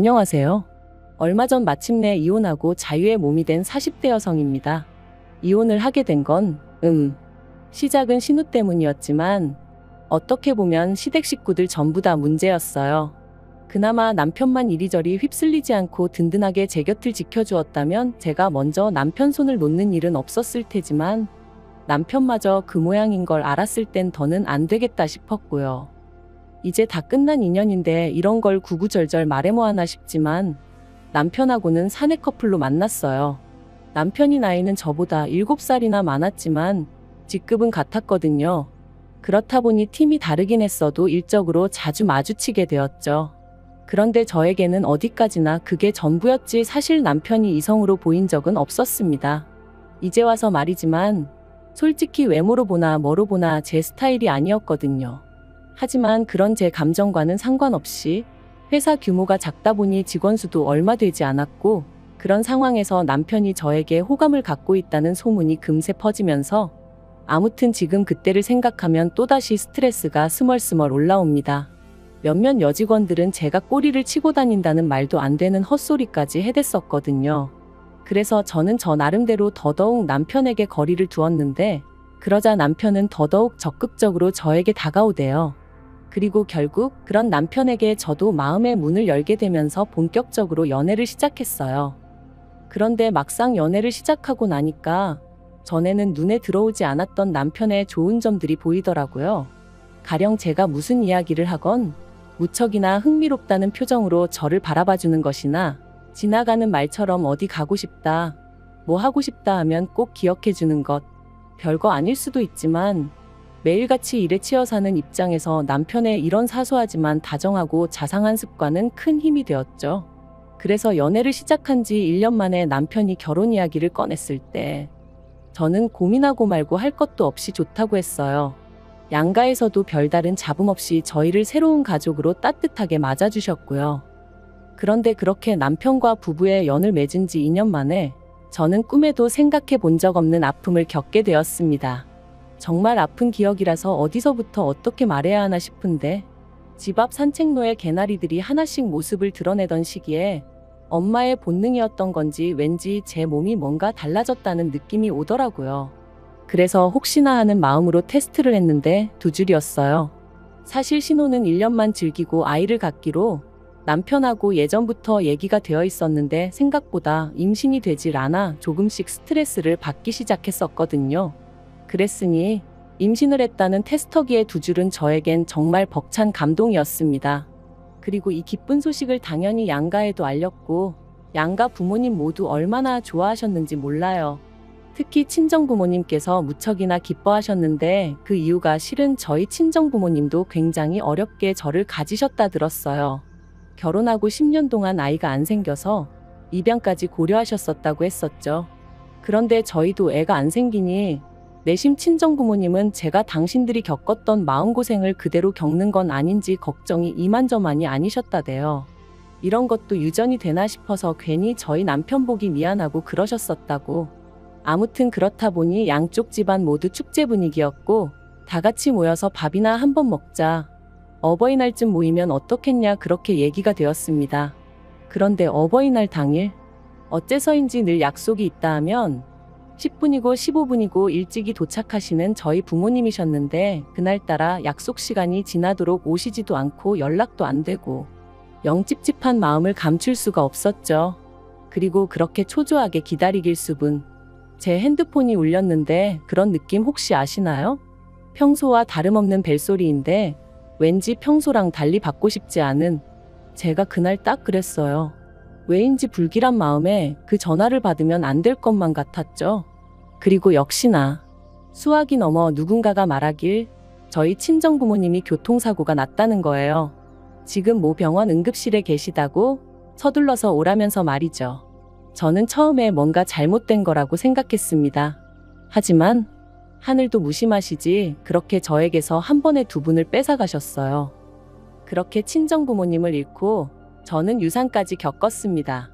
안녕하세요. 얼마 전 마침내 이혼하고 자유의 몸이 된 40대 여성입니다. 이혼을 하게 된 건, 시작은 신우 때문이었지만, 어떻게 보면 시댁 식구들 전부 다 문제였어요. 그나마 남편만 이리저리 휩쓸리지 않고 든든하게 제 곁을 지켜주었다면 제가 먼저 남편 손을 놓는 일은 없었을 테지만, 남편마저 그 모양인 걸 알았을 땐 더는 안 되겠다 싶었고요. 이제 다 끝난 인연인데 이런 걸 구구절절 말해 뭐하나 싶지만 남편하고는 사내 커플로 만났어요. 남편이 나이는 저보다 7살이나 많았지만 직급은 같았거든요. 그렇다 보니 팀이 다르긴 했어도 일적으로 자주 마주치게 되었죠. 그런데 저에게는 어디까지나 그게 전부였지 사실 남편이 이성으로 보인 적은 없었습니다. 이제 와서 말이지만 솔직히 외모로 보나 뭐로 보나 제 스타일이 아니었거든요. 하지만 그런 제 감정과는 상관없이 회사 규모가 작다 보니 직원 수도 얼마 되지 않았고 그런 상황에서 남편이 저에게 호감을 갖고 있다는 소문이 금세 퍼지면서 아무튼 지금 그때를 생각하면 또다시 스트레스가 스멀스멀 올라옵니다. 몇몇 여직원들은 제가 꼬리를 치고 다닌다는 말도 안 되는 헛소리까지 해댔었거든요. 그래서 저는 저 나름대로 더더욱 남편에게 거리를 두었는데 그러자 남편은 더더욱 적극적으로 저에게 다가오대요. 그리고 결국 그런 남편에게 저도 마음의 문을 열게 되면서 본격적으로 연애를 시작했어요. 그런데 막상 연애를 시작하고 나니까 전에는 눈에 들어오지 않았던 남편의 좋은 점들이 보이더라고요. 가령 제가 무슨 이야기를 하건 무척이나 흥미롭다는 표정으로 저를 바라봐주는 것이나 지나가는 말처럼 어디 가고 싶다, 뭐 하고 싶다 하면 꼭 기억해주는 것. 별거 아닐 수도 있지만 매일같이 일에 치여 사는 입장에서 남편의 이런 사소하지만 다정하고 자상한 습관은 큰 힘이 되었죠. 그래서 연애를 시작한 지 1년 만에 남편이 결혼 이야기를 꺼냈을 때 저는 고민하고 말고 할 것도 없이 좋다고 했어요. 양가에서도 별다른 잡음 없이 저희를 새로운 가족으로 따뜻하게 맞아주셨고요. 그런데 그렇게 남편과 부부의 연을 맺은 지 2년 만에 저는 꿈에도 생각해 본 적 없는 아픔을 겪게 되었습니다. 정말 아픈 기억이라서 어디서부터 어떻게 말해야 하나 싶은데 집 앞 산책로에 개나리들이 하나씩 모습을 드러내던 시기에 엄마의 본능이었던 건지 왠지 제 몸이 뭔가 달라졌다는 느낌이 오더라고요. 그래서 혹시나 하는 마음으로 테스트를 했는데 2줄이었어요. 사실 신호는 1년만 즐기고 아이를 갖기로 남편하고 예전부터 얘기가 되어 있었는데 생각보다 임신이 되질 않아 조금씩 스트레스를 받기 시작했었거든요. 그랬으니 임신을 했다는 테스터기의 2줄은 저에겐 정말 벅찬 감동이었습니다. 그리고 이 기쁜 소식을 당연히 양가에도 알렸고 양가 부모님 모두 얼마나 좋아하셨는지 몰라요. 특히 친정부모님께서 무척이나 기뻐하셨는데 그 이유가 실은 저희 친정부모님도 굉장히 어렵게 저를 가지셨다 들었어요. 결혼하고 10년 동안 아이가 안 생겨서 입양까지 고려하셨었다고 했었죠. 그런데 저희도 애가 안 생기니 내심 친정부모님은 제가 당신들이 겪었던 마음고생을 그대로 겪는 건 아닌지 걱정이 이만저만이 아니셨다대요. 이런 것도 유전이 되나 싶어서 괜히 저희 남편 보기 미안하고 그러셨었다고. 아무튼 그렇다 보니 양쪽 집안 모두 축제 분위기였고 다 같이 모여서 밥이나 한번 먹자. 어버이날쯤 모이면 어떻겠냐 그렇게 얘기가 되었습니다. 그런데 어버이날 당일 어째서인지 늘 약속이 있다 하면 10분이고 15분이고 일찍이 도착하시는 저희 부모님이셨는데 그날따라 약속 시간이 지나도록 오시지도 않고 연락도 안 되고 영 찝찝한 마음을 감출 수가 없었죠. 그리고 그렇게 초조하게 기다리길 수분. 제 핸드폰이 울렸는데 그런 느낌 혹시 아시나요? 평소와 다름없는 벨소리인데 왠지 평소랑 달리 받고 싶지 않은 제가 그날 딱 그랬어요. 왜인지 불길한 마음에 그 전화를 받으면 안 될 것만 같았죠. 그리고 역시나 수학이 넘어 누군가가 말하길 저희 친정부모님이 교통사고가 났다는 거예요. 지금 모 병원 응급실에 계시다고 서둘러서 오라면서 말이죠. 저는 처음에 뭔가 잘못된 거라고 생각했습니다. 하지만 하늘도 무심하시지 그렇게 저에게서 한 번에 2분을 뺏어가셨어요. 그렇게 친정부모님을 잃고 저는 유산까지 겪었습니다.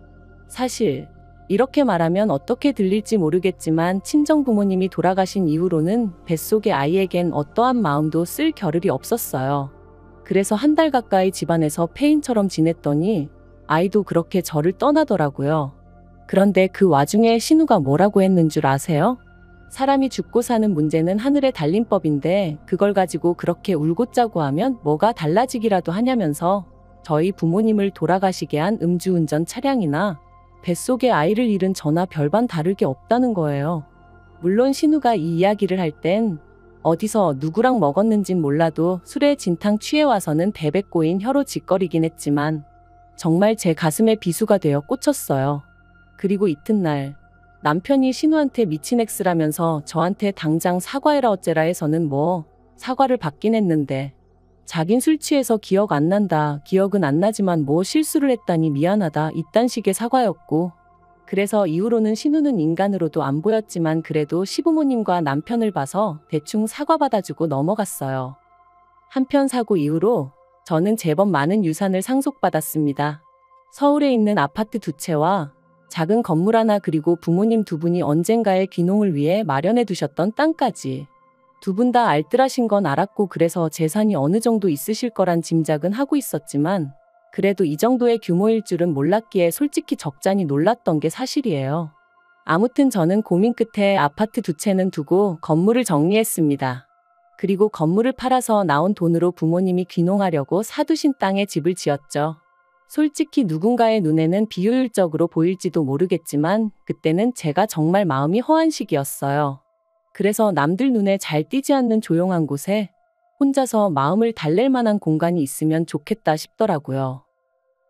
사실 이렇게 말하면 어떻게 들릴지 모르겠지만 친정부모님이 돌아가신 이후로는 뱃속의 아이에겐 어떠한 마음도 쓸 겨를이 없었어요. 그래서 1달 가까이 집안에서 폐인처럼 지냈더니 아이도 그렇게 저를 떠나더라고요. 그런데 그 와중에 신우가 뭐라고 했는 줄 아세요? 사람이 죽고 사는 문제는 하늘에 달린 법인데 그걸 가지고 그렇게 울고 짜고 하면 뭐가 달라지기라도 하냐면서 저희 부모님을 돌아가시게 한 음주운전 차량이나 뱃속에 아이를 잃은 저나 별반 다를 게 없다는 거예요. 물론 신우가 이 이야기를 할 땐 어디서 누구랑 먹었는진 몰라도 술에 진탕 취해 와서는 베베 꼬인 혀로 짓거리긴 했지만 정말 제 가슴에 비수가 되어 꽂혔어요. 그리고 이튿날 남편이 신우한테 미친 X라면서 저한테 당장 사과해라 어째라 해서는 뭐 사과를 받긴 했는데 자긴 술 취해서 기억 안 난다. 기억은 안 나지만 뭐 실수를 했다니 미안하다. 이딴 식의 사과였고 그래서 이후로는 신우는 인간으로도 안 보였지만 그래도 시부모님과 남편을 봐서 대충 사과 받아주고 넘어갔어요. 한편 사고 이후로 저는 제법 많은 유산을 상속받았습니다. 서울에 있는 아파트 2채와 작은 건물 하나 그리고 부모님 2분이 언젠가의 귀농을 위해 마련해 두셨던 땅까지. 2분 다 알뜰하신 건 알았고 그래서 재산이 어느 정도 있으실 거란 짐작은 하고 있었지만 그래도 이 정도의 규모일 줄은 몰랐기에 솔직히 적잖이 놀랐던 게 사실이에요. 아무튼 저는 고민 끝에 아파트 2채는 두고 건물을 정리했습니다. 그리고 건물을 팔아서 나온 돈으로 부모님이 귀농하려고 사두신 땅에 집을 지었죠. 솔직히 누군가의 눈에는 비효율적으로 보일지도 모르겠지만 그때는 제가 정말 마음이 허한 시기였어요. 그래서 남들 눈에 잘 띄지 않는 조용한 곳에 혼자서 마음을 달랠 만한 공간이 있으면 좋겠다 싶더라고요.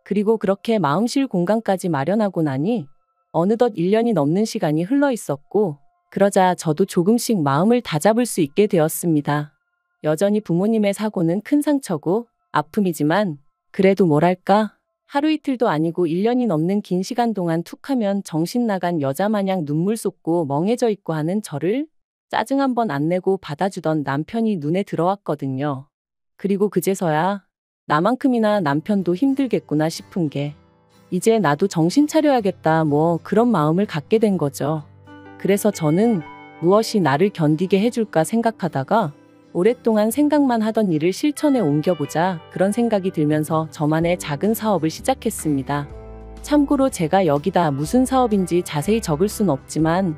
그리고 그렇게 마음 쉴 공간까지 마련하고 나니 어느덧 1년이 넘는 시간이 흘러 있었고 그러자 저도 조금씩 마음을 다잡을 수 있게 되었습니다. 여전히 부모님의 사고는 큰 상처고 아픔이지만 그래도 뭐랄까 하루 이틀도 아니고 1년이 넘는 긴 시간 동안 툭하면 정신 나간 여자 마냥 눈물 쏟고 멍해져 있고 하는 저를 짜증 한 번 안 내고 받아주던 남편이 눈에 들어왔거든요. 그리고 그제서야 나만큼이나 남편도 힘들겠구나 싶은 게 이제 나도 정신 차려야겠다 뭐 그런 마음을 갖게 된 거죠. 그래서 저는 무엇이 나를 견디게 해줄까 생각하다가 오랫동안 생각만 하던 일을 실천에 옮겨보자 그런 생각이 들면서 저만의 작은 사업을 시작했습니다. 참고로 제가 여기다 무슨 사업인지 자세히 적을 순 없지만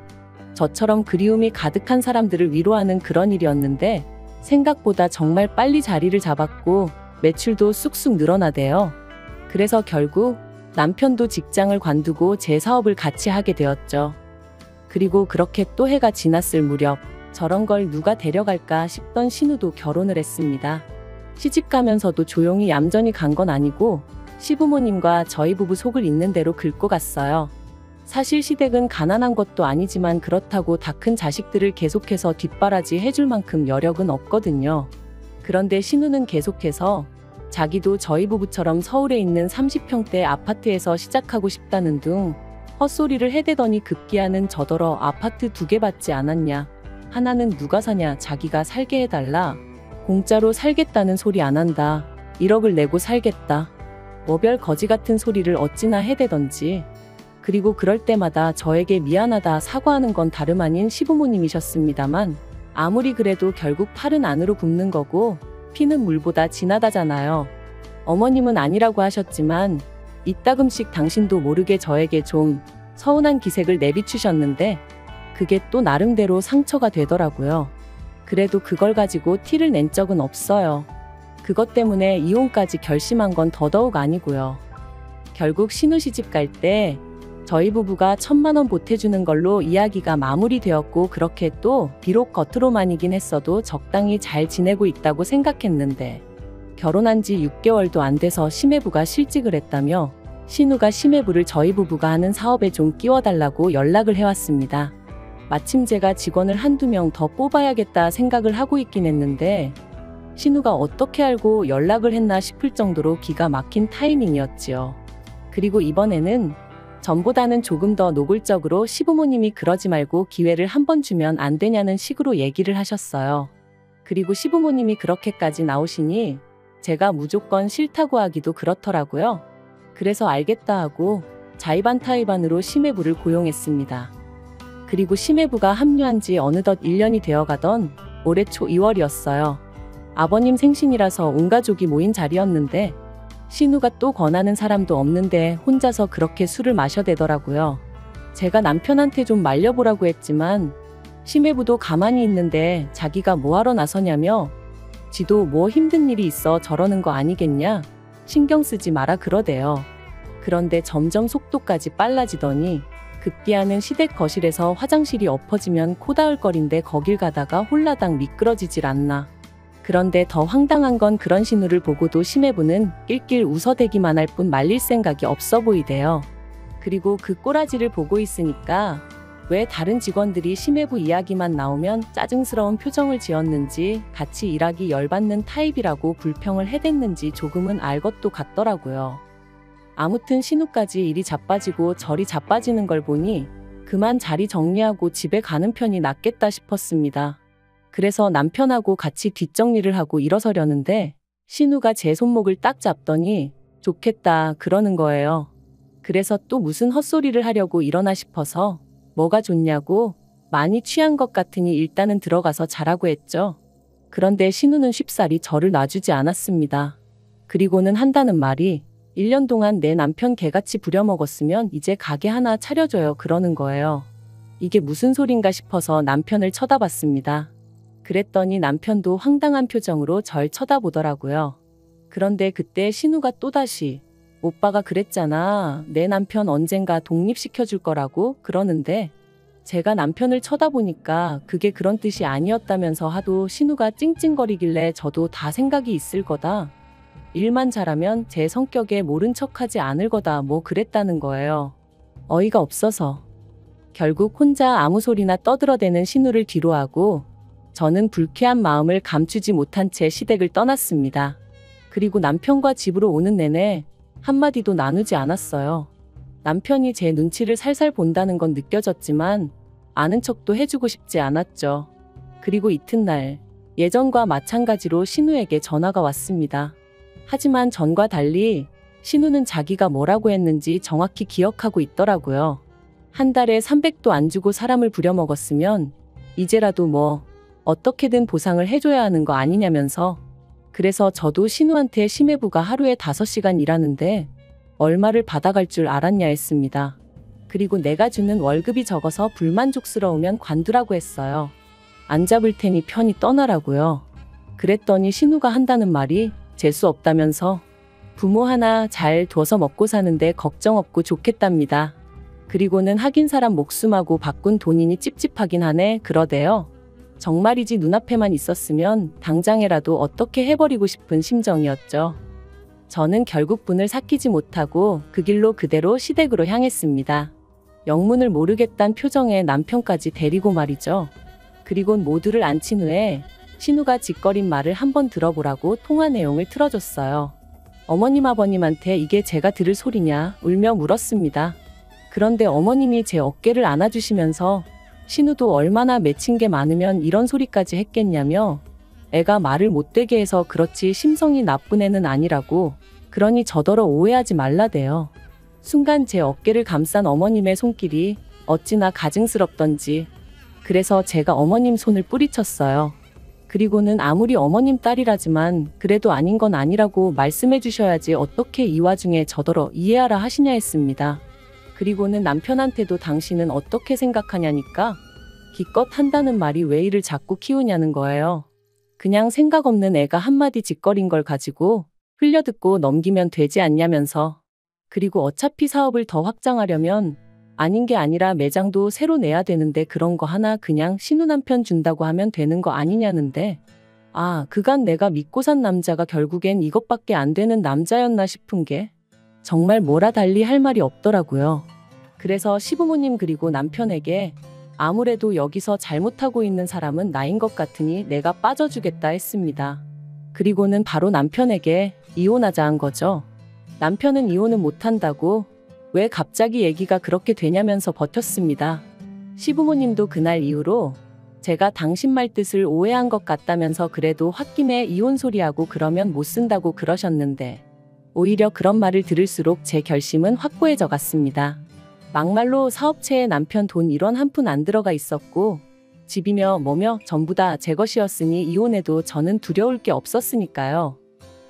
저처럼 그리움이 가득한 사람들을 위로하는 그런 일이었는데 생각보다 정말 빨리 자리를 잡았고 매출도 쑥쑥 늘어나대요. 그래서 결국 남편도 직장을 관두고 제 사업을 같이 하게 되었죠. 그리고 그렇게 또 해가 지났을 무렵 저런 걸 누가 데려갈까 싶던 신우도 결혼을 했습니다. 시집가면서도 조용히 얌전히 간 건 아니고 시부모님과 저희 부부 속을 있는 대로 긁고 갔어요. 사실 시댁은 가난한 것도 아니지만 그렇다고 다 큰 자식들을 계속해서 뒷바라지 해줄 만큼 여력은 없거든요. 그런데 신우는 계속해서 자기도 저희 부부처럼 서울에 있는 30평대 아파트에서 시작하고 싶다는 둥 헛소리를 해대더니 급기야는 저더러 아파트 2개 받지 않았냐. 하나는 누가 사냐 자기가 살게 해달라. 공짜로 살겠다는 소리 안 한다. 1억을 내고 살겠다. 뭐별 거지 같은 소리를 어찌나 해대던지. 그리고 그럴 때마다 저에게 미안하다 사과하는 건 다름 아닌 시부모님이셨습니다만 아무리 그래도 결국 팔은 안으로 굽는 거고 피는 물보다 진하다잖아요. 어머님은 아니라고 하셨지만 이따금씩 당신도 모르게 저에게 좀 서운한 기색을 내비추셨는데 그게 또 나름대로 상처가 되더라고요. 그래도 그걸 가지고 티를 낸 적은 없어요. 그것 때문에 이혼까지 결심한 건 더더욱 아니고요. 결국 신우 시집 갈 때 저희 부부가 1,000만 원 보태주는 걸로 이야기가 마무리되었고 그렇게 또 비록 겉으로만이긴 했어도 적당히 잘 지내고 있다고 생각했는데 결혼한 지 6개월도 안 돼서 시매부가 실직을 했다며 신우가 시매부를 저희 부부가 하는 사업에 좀 끼워달라고 연락을 해왔습니다. 마침 제가 직원을 한두 명 더 뽑아야겠다 생각을 하고 있긴 했는데 신우가 어떻게 알고 연락을 했나 싶을 정도로 기가 막힌 타이밍이었지요. 그리고 이번에는 전보다는 조금 더 노골적으로 시부모님이 그러지 말고 기회를 한 번 주면 안 되냐는 식으로 얘기를 하셨어요. 그리고 시부모님이 그렇게까지 나오시니 제가 무조건 싫다고 하기도 그렇더라고요. 그래서 알겠다 하고 자의반타의반으로 시매부를 고용했습니다. 그리고 시매부가 합류한 지 어느덧 1년이 되어가던 올해 초 2월이었어요. 아버님 생신이라서 온 가족이 모인 자리였는데 신우가 또 권하는 사람도 없는데 혼자서 그렇게 술을 마셔대더라고요. 제가 남편한테 좀 말려보라고 했지만 심해부도 가만히 있는데 자기가 뭐하러 나서냐며 지도 뭐 힘든 일이 있어 저러는 거 아니겠냐? 신경 쓰지 마라 그러대요. 그런데 점점 속도까지 빨라지더니 급기야는 시댁 거실에서 화장실이 엎어지면 코다을거린데 거길 가다가 홀라당 미끄러지질 않나. 그런데 더 황당한 건 그런 신우를 보고도 심해부는 낄낄 웃어대기만 할 뿐 말릴 생각이 없어 보이대요. 그리고 그 꼬라지를 보고 있으니까 왜 다른 직원들이 심해부 이야기만 나오면 짜증스러운 표정을 지었는지 같이 일하기 열받는 타입이라고 불평을 해댔는지 조금은 알 것도 같더라고요. 아무튼 신우까지 이리 자빠지고 저리 자빠지는 걸 보니 그만 자리 정리하고 집에 가는 편이 낫겠다 싶었습니다. 그래서 남편하고 같이 뒷정리를 하고 일어서려는데 신우가 제 손목을 딱 잡더니 좋겠다 그러는 거예요. 그래서 또 무슨 헛소리를 하려고 일어나 싶어서 뭐가 좋냐고 많이 취한 것 같으니 일단은 들어가서 자라고 했죠. 그런데 신우는 쉽사리 저를 놔주지 않았습니다. 그리고는 한다는 말이 1년 동안 내 남편 개같이 부려먹었으면 이제 가게 하나 차려줘요 그러는 거예요. 이게 무슨 소린가 싶어서 남편을 쳐다봤습니다. 그랬더니 남편도 황당한 표정으로 절 쳐다보더라고요. 그런데 그때 신우가 또다시 오빠가 그랬잖아. 내 남편 언젠가 독립시켜줄 거라고 그러는데 제가 남편을 쳐다보니까 그게 그런 뜻이 아니었다면서 하도 신우가 찡찡거리길래 저도 다 생각이 있을 거다. 일만 잘하면 제 성격에 모른 척하지 않을 거다 뭐 그랬다는 거예요. 어이가 없어서. 결국 혼자 아무 소리나 떠들어대는 신우를 뒤로하고 저는 불쾌한 마음을 감추지 못한 채 시댁을 떠났습니다. 그리고 남편과 집으로 오는 내내 한마디도 나누지 않았어요. 남편이 제 눈치를 살살 본다는 건 느껴졌지만 아는 척도 해주고 싶지 않았죠. 그리고 이튿날 예전과 마찬가지로 신우에게 전화가 왔습니다. 하지만 전과 달리 신우는 자기가 뭐라고 했는지 정확히 기억하고 있더라고요. 한 달에 300도 안 주고 사람을 부려먹었으면 이제라도 뭐 어떻게든 보상을 해줘야 하는 거 아니냐면서. 그래서 저도 신우한테 심해부가 하루에 5시간 일하는데 얼마를 받아갈 줄 알았냐 했습니다. 그리고 내가 주는 월급이 적어서 불만족스러우면 관두라고 했어요. 안 잡을 테니 편히 떠나라고요. 그랬더니 신우가 한다는 말이 재수 없다면서 부모 하나 잘 둬서 먹고 사는데 걱정 없고 좋겠답니다. 그리고는 하긴 사람 목숨하고 바꾼 돈이니 찝찝하긴 하네 그러대요. 정말이지 눈앞에만 있었으면 당장에라도 어떻게 해버리고 싶은 심정이었죠. 저는 결국 분을 삭히지 못하고 그 길로 그대로 시댁으로 향했습니다. 영문을 모르겠단 표정에 남편까지 데리고 말이죠. 그리곤 모두를 앉힌 후에 신우가 짓거린 말을 한번 들어보라고 통화 내용을 틀어줬어요. 어머님 아버님한테 이게 제가 들을 소리냐 울며 물었습니다. 그런데 어머님이 제 어깨를 안아주시면서 신우도 얼마나 맺힌 게 많으면 이런 소리까지 했겠냐며 애가 말을 못되게 해서 그렇지 심성이 나쁜 애는 아니라고 그러니 저더러 오해하지 말라대요. 순간 제 어깨를 감싼 어머님의 손길이 어찌나 가증스럽던지 그래서 제가 어머님 손을 뿌리쳤어요. 그리고는 아무리 어머님 딸이라지만 그래도 아닌 건 아니라고 말씀해 주셔야지 어떻게 이 와중에 저더러 이해하라 하시냐 했습니다. 그리고는 남편한테도 당신은 어떻게 생각하냐니까 기껏 한다는 말이 왜 이를 자꾸 키우냐는 거예요. 그냥 생각 없는 애가 한마디 짓거린 걸 가지고 흘려듣고 넘기면 되지 않냐면서. 그리고 어차피 사업을 더 확장하려면 아닌 게 아니라 매장도 새로 내야 되는데 그런 거 하나 그냥 신우 남편 준다고 하면 되는 거 아니냐는데 아 그간 내가 믿고 산 남자가 결국엔 이것밖에 안 되는 남자였나 싶은 게 정말 뭐라 달리 할 말이 없더라고요. 그래서 시부모님 그리고 남편에게 아무래도 여기서 잘못하고 있는 사람은 나인 것 같으니 내가 빠져주겠다 했습니다. 그리고는 바로 남편에게 이혼하자 한 거죠. 남편은 이혼은 못한다고 왜 갑자기 얘기가 그렇게 되냐면서 버텼습니다. 시부모님도 그날 이후로 제가 당신 말 뜻을 오해한 것 같다면서 그래도 홧김에 이혼 소리하고 그러면 못 쓴다고 그러셨는데 오히려 그런 말을 들을수록 제 결심은 확고해져 갔습니다. 막말로 사업체에 남편 돈 1원 한 푼 안 들어가 있었고 집이며 뭐며 전부 다 제 것이었으니 이혼해도 저는 두려울 게 없었으니까요.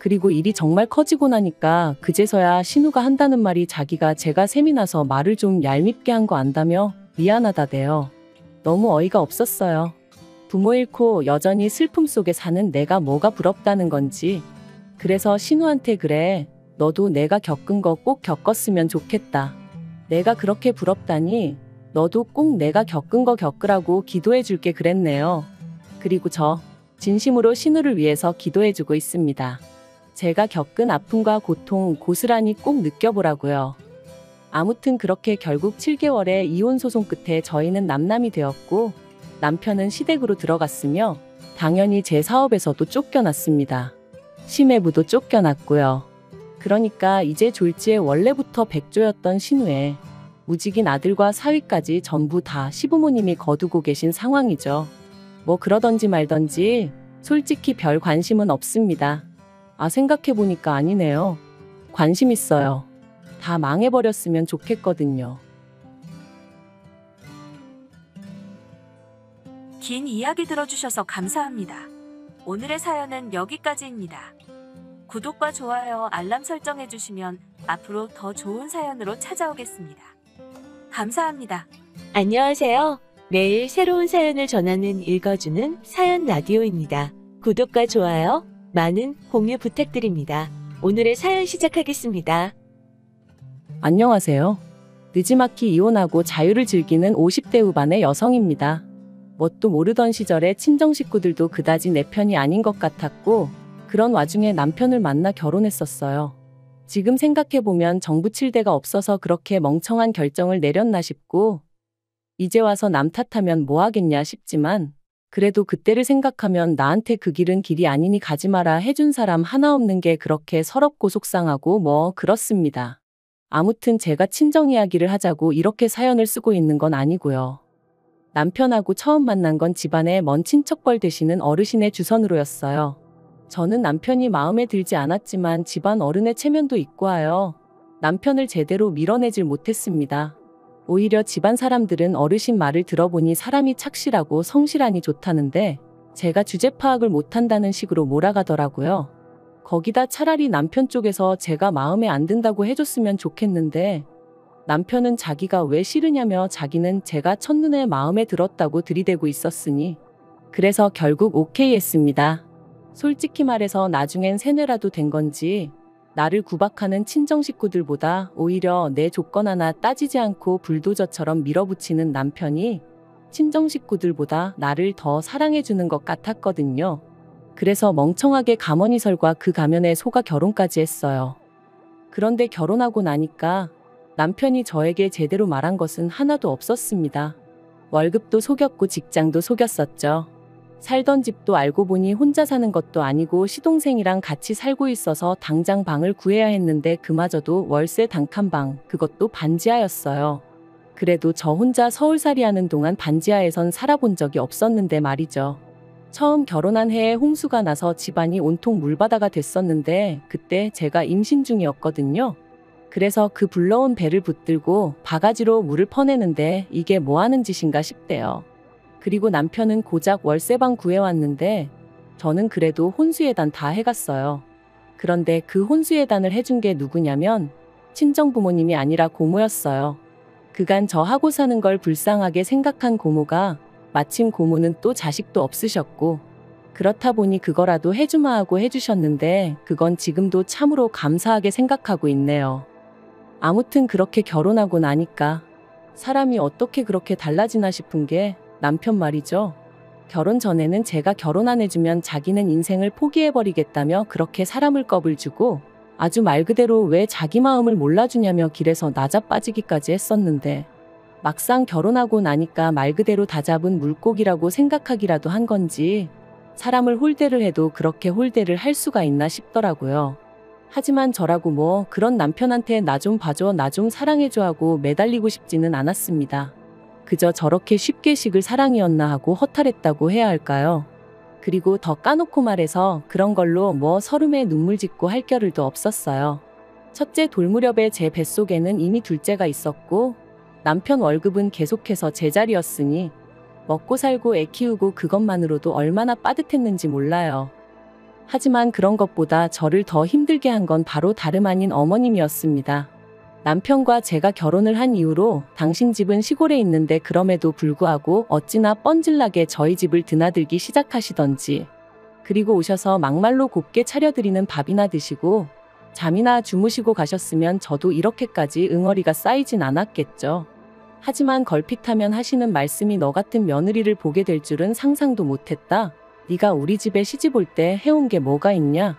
그리고 일이 정말 커지고 나니까 그제서야 신우가 한다는 말이 자기가 제가 셈이 나서 말을 좀 얄밉게 한 거 안다며 미안하다대요. 너무 어이가 없었어요. 부모 잃고 여전히 슬픔 속에 사는 내가 뭐가 부럽다는 건지. 그래서 신우한테 그래, 너도 내가 겪은 거 꼭 겪었으면 좋겠다. 내가 그렇게 부럽다니 너도 꼭 내가 겪은 거 겪으라고 기도해 줄게 그랬네요. 그리고 저 진심으로 신우를 위해서 기도해주고 있습니다. 제가 겪은 아픔과 고통 고스란히 꼭 느껴보라고요. 아무튼 그렇게 결국 7개월의 이혼 소송 끝에 저희는 남남이 되었고 남편은 시댁으로 들어갔으며 당연히 제 사업에서도 쫓겨났습니다. 심해부도 쫓겨났고요. 그러니까 이제 졸지에 원래부터 백조였던 신우의 무직인 아들과 사위까지 전부 다 시부모님이 거두고 계신 상황이죠. 뭐 그러던지 말던지 솔직히 별 관심은 없습니다. 아, 생각해보니까 아니네요. 관심 있어요. 다 망해버렸으면 좋겠거든요. 긴 이야기 들어주셔서 감사합니다. 오늘의 사연은 여기까지입니다. 구독과 좋아요, 알람 설정해주시면 앞으로 더 좋은 사연으로 찾아오겠습니다. 감사합니다. 안녕하세요. 매일 새로운 사연을 전하는 읽어주는 사연 라디오입니다. 구독과 좋아요, 많은 공유 부탁드립니다. 오늘의 사연 시작하겠습니다. 안녕하세요. 느지막이 이혼하고 자유를 즐기는 50대 후반의 여성입니다. 뭣도 모르던 시절에 친정 식구들도 그다지 내 편이 아닌 것 같았고 그런 와중에 남편을 만나 결혼했었어요. 지금 생각해보면 정부 칠대가 없어서 그렇게 멍청한 결정을 내렸나 싶고 이제 와서 남 탓하면 뭐 하겠냐 싶지만 그래도 그때를 생각하면 나한테 그 길은 길이 아니니 가지 마라 해준 사람 하나 없는 게 그렇게 서럽고 속상하고 뭐 그렇습니다. 아무튼 제가 친정 이야기를 하자고 이렇게 사연을 쓰고 있는 건 아니고요. 남편하고 처음 만난 건 집안의 먼 친척벌 되시는 어르신의 주선으로였어요. 저는 남편이 마음에 들지 않았지만 집안 어른의 체면도 있고 하여 남편을 제대로 밀어내질 못했습니다. 오히려 집안 사람들은 어르신 말을 들어보니 사람이 착실하고 성실하니 좋다는데 제가 주제 파악을 못한다는 식으로 몰아가더라고요. 거기다 차라리 남편 쪽에서 제가 마음에 안 든다고 해줬으면 좋겠는데 남편은 자기가 왜 싫으냐며 자기는 제가 첫눈에 마음에 들었다고 들이대고 있었으니 그래서 결국 오케이 했습니다. 솔직히 말해서 나중엔 세뇌라도 된 건지 나를 구박하는 친정 식구들보다 오히려 내 조건 하나 따지지 않고 불도저처럼 밀어붙이는 남편이 친정 식구들보다 나를 더 사랑해주는 것 같았거든요. 그래서 멍청하게 가머니설과 그 가면에 속아 결혼까지 했어요. 그런데 결혼하고 나니까 남편이 저에게 제대로 말한 것은 하나도 없었습니다. 월급도 속였고 직장도 속였었죠. 살던 집도 알고 보니 혼자 사는 것도 아니고 시동생이랑 같이 살고 있어서 당장 방을 구해야 했는데 그마저도 월세 단칸방, 그것도 반지하였어요. 그래도 저 혼자 서울살이 하는 동안 반지하에선 살아본 적이 없었는데 말이죠. 처음 결혼한 해에 홍수가 나서 집안이 온통 물바다가 됐었는데 그때 제가 임신 중이었거든요. 그래서 그 불러온 배를 붙들고 바가지로 물을 퍼내는데 이게 뭐 하는 짓인가 싶대요. 그리고 남편은 고작 월세방 구해왔는데 저는 그래도 혼수예단 다 해갔어요. 그런데 그 혼수예단을 해준 게 누구냐면 친정 부모님이 아니라 고모였어요. 그간 저 하고 사는 걸 불쌍하게 생각한 고모가 마침 고모는 또 자식도 없으셨고 그렇다 보니 그거라도 해주마 하고 해주셨는데 그건 지금도 참으로 감사하게 생각하고 있네요. 아무튼 그렇게 결혼하고 나니까 사람이 어떻게 그렇게 달라지나 싶은 게 남편 말이죠. 결혼 전에는 제가 결혼 안 해주면 자기는 인생을 포기해버리겠다며 그렇게 사람을 겁을 주고 아주 말 그대로 왜 자기 마음을 몰라주냐며 길에서 나자빠지기까지 했었는데 막상 결혼하고 나니까 말 그대로 다 잡은 물고기라고 생각하기라도 한 건지 사람을 홀대를 해도 그렇게 홀대를 할 수가 있나 싶더라고요. 하지만 저라고 뭐 그런 남편한테 나 좀 봐줘, 나 좀 사랑해줘 하고 매달리고 싶지는 않았습니다. 그저 저렇게 쉽게 식을 사랑이었나 하고 허탈했다고 해야 할까요? 그리고 더 까놓고 말해서 그런 걸로 뭐 서름에 눈물 짓고 할 겨를도 없었어요. 첫째 돌 무렵에 제 뱃속에는 이미 둘째가 있었고 남편 월급은 계속해서 제자리였으니 먹고 살고 애 키우고 그것만으로도 얼마나 빠듯했는지 몰라요. 하지만 그런 것보다 저를 더 힘들게 한 건 바로 다름 아닌 어머님이었습니다. 남편과 제가 결혼을 한 이후로 당신 집은 시골에 있는데 그럼에도 불구하고 어찌나 뻔질나게 저희 집을 드나들기 시작하시던지, 그리고 오셔서 막말로 곱게 차려드리는 밥이나 드시고 잠이나 주무시고 가셨으면 저도 이렇게까지 응어리가 쌓이진 않았겠죠. 하지만 걸핏하면 하시는 말씀이 너 같은 며느리를 보게 될 줄은 상상도 못했다. 네가 우리 집에 시집 올 때 해온 게 뭐가 있냐.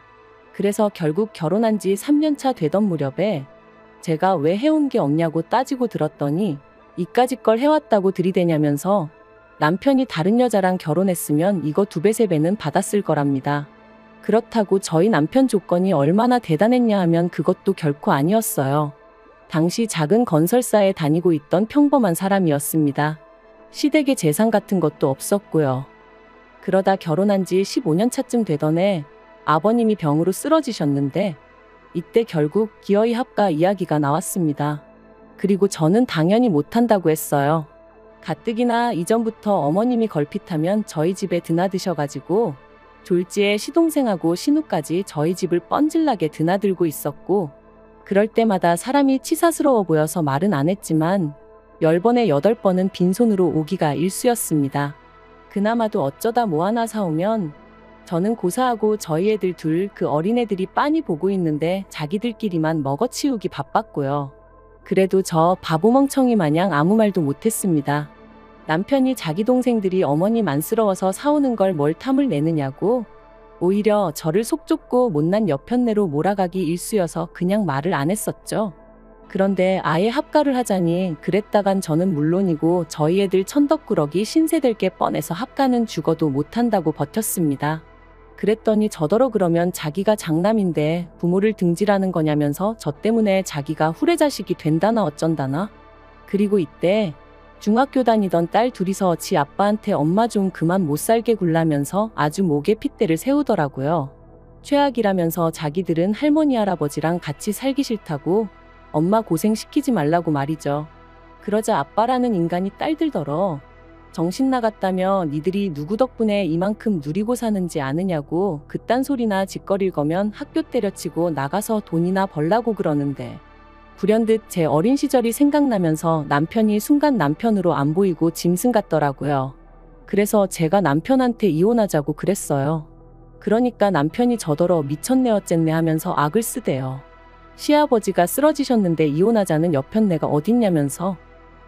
그래서 결국 결혼한 지 3년차 되던 무렵에 제가 왜 해온 게 없냐고 따지고 들었더니 이까짓 걸 해왔다고 들이대냐면서 남편이 다른 여자랑 결혼했으면 이거 2배 3배는 받았을 거랍니다. 그렇다고 저희 남편 조건이 얼마나 대단했냐 하면 그것도 결코 아니었어요. 당시 작은 건설사에 다니고 있던 평범한 사람이었습니다. 시댁에 재산 같은 것도 없었고요. 그러다 결혼한 지 15년 차쯤 되던 해 아버님이 병으로 쓰러지셨는데 이때 결국 기어이 합가 이야기가 나왔습니다. 그리고 저는 당연히 못한다고 했어요. 가뜩이나 이전부터 어머님이 걸핏하면 저희 집에 드나드셔가지고 졸지에 시동생하고 신우까지 저희 집을 뻔질나게 드나들고 있었고, 그럴 때마다 사람이 치사스러워 보여서 말은 안 했지만 10번에 8번은 빈손으로 오기가 일쑤였습니다. 그나마도 어쩌다 뭐 하나 사오면 저는 고사하고 저희 애들 둘, 그 어린애들이 빤히 보고 있는데 자기들끼리만 먹어치우기 바빴고요. 그래도 저 바보멍청이 마냥 아무 말도 못했습니다. 남편이 자기 동생들이 어머님 안쓰러워서 사오는 걸 뭘 탐을 내느냐고 오히려 저를 속 좁고 못난 여편네로 몰아가기 일쑤여서 그냥 말을 안 했었죠. 그런데 아예 합가를 하자니 그랬다간 저는 물론이고 저희 애들 천덕꾸러기 신세될 게 뻔해서 합가는 죽어도 못한다고 버텼습니다. 그랬더니 저더러 그러면 자기가 장남인데 부모를 등지라는 거냐면서 저 때문에 자기가 후레자식이 된다나 어쩐다나. 그리고 이때 중학교 다니던 딸 둘이서 지 아빠한테 엄마 좀 그만 못살게 굴라면서 아주 목에 핏대를 세우더라고요. 최악이라면서 자기들은 할머니 할아버지랑 같이 살기 싫다고 엄마 고생시키지 말라고 말이죠. 그러자 아빠라는 인간이 딸들더러 정신 나갔다며 니들이 누구 덕분에 이만큼 누리고 사는지 아느냐고 그딴 소리나 짓거릴 거면 학교 때려치고 나가서 돈이나 벌라고 그러는데, 불현듯 제 어린 시절이 생각나면서 남편이 순간 남편으로 안 보이고 짐승 같더라고요. 그래서 제가 남편한테 이혼하자고 그랬어요. 그러니까 남편이 저더러 미쳤네 어쨌네 하면서 악을 쓰대요. 시아버지가 쓰러지셨는데 이혼하자는 여편네가 어딨냐면서.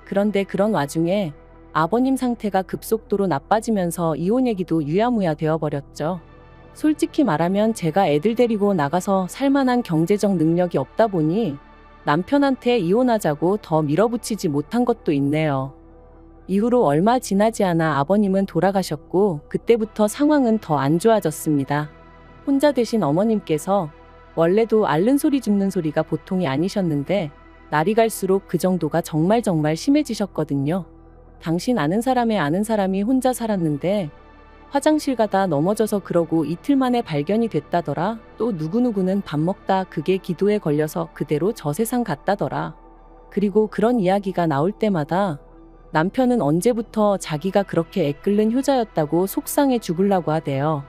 그런데 그런 와중에 아버님 상태가 급속도로 나빠지면서 이혼 얘기도 유야무야 되어버렸죠. 솔직히 말하면 제가 애들 데리고 나가서 살만한 경제적 능력이 없다 보니 남편한테 이혼하자고 더 밀어붙이지 못한 것도 있네요. 이후로 얼마 지나지 않아 아버님은 돌아가셨고 그때부터 상황은 더 안 좋아졌습니다. 혼자 되신 어머님께서 원래도 앓는 소리 죽는 소리가 보통이 아니셨는데 날이 갈수록 그 정도가 정말 심해지셨거든요. 당신 아는 사람의 아는 사람이 혼자 살았는데 화장실 가다 넘어져서 그러고 이틀 만에 발견이 됐다더라. 또 누구누구는 밥 먹다 그게 기도에 걸려서 그대로 저 세상 갔다더라. 그리고 그런 이야기가 나올 때마다 남편은 언제부터 자기가 그렇게 애끓는 효자였다고 속상해 죽으려고 하대요.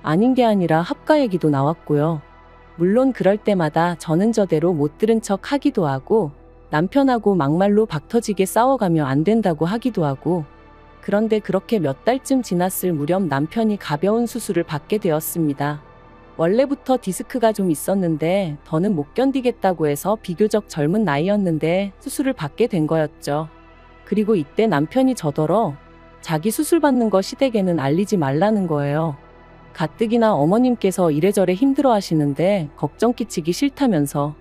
아닌 게 아니라 합가 얘기도 나왔고요. 물론 그럴 때마다 저는 저대로 못 들은 척 하기도 하고 남편하고 막말로 박터지게 싸워가며 안 된다고 하기도 하고. 그런데 그렇게 몇 달쯤 지났을 무렵 남편이 가벼운 수술을 받게 되었습니다. 원래부터 디스크가 좀 있었는데 더는 못 견디겠다고 해서 비교적 젊은 나이였는데 수술을 받게 된 거였죠. 그리고 이때 남편이 저더러 자기 수술 받는 거 시댁에는 알리지 말라는 거예요. 가뜩이나 어머님께서 이래저래 힘들어 하시는데 걱정 끼치기 싫다면서.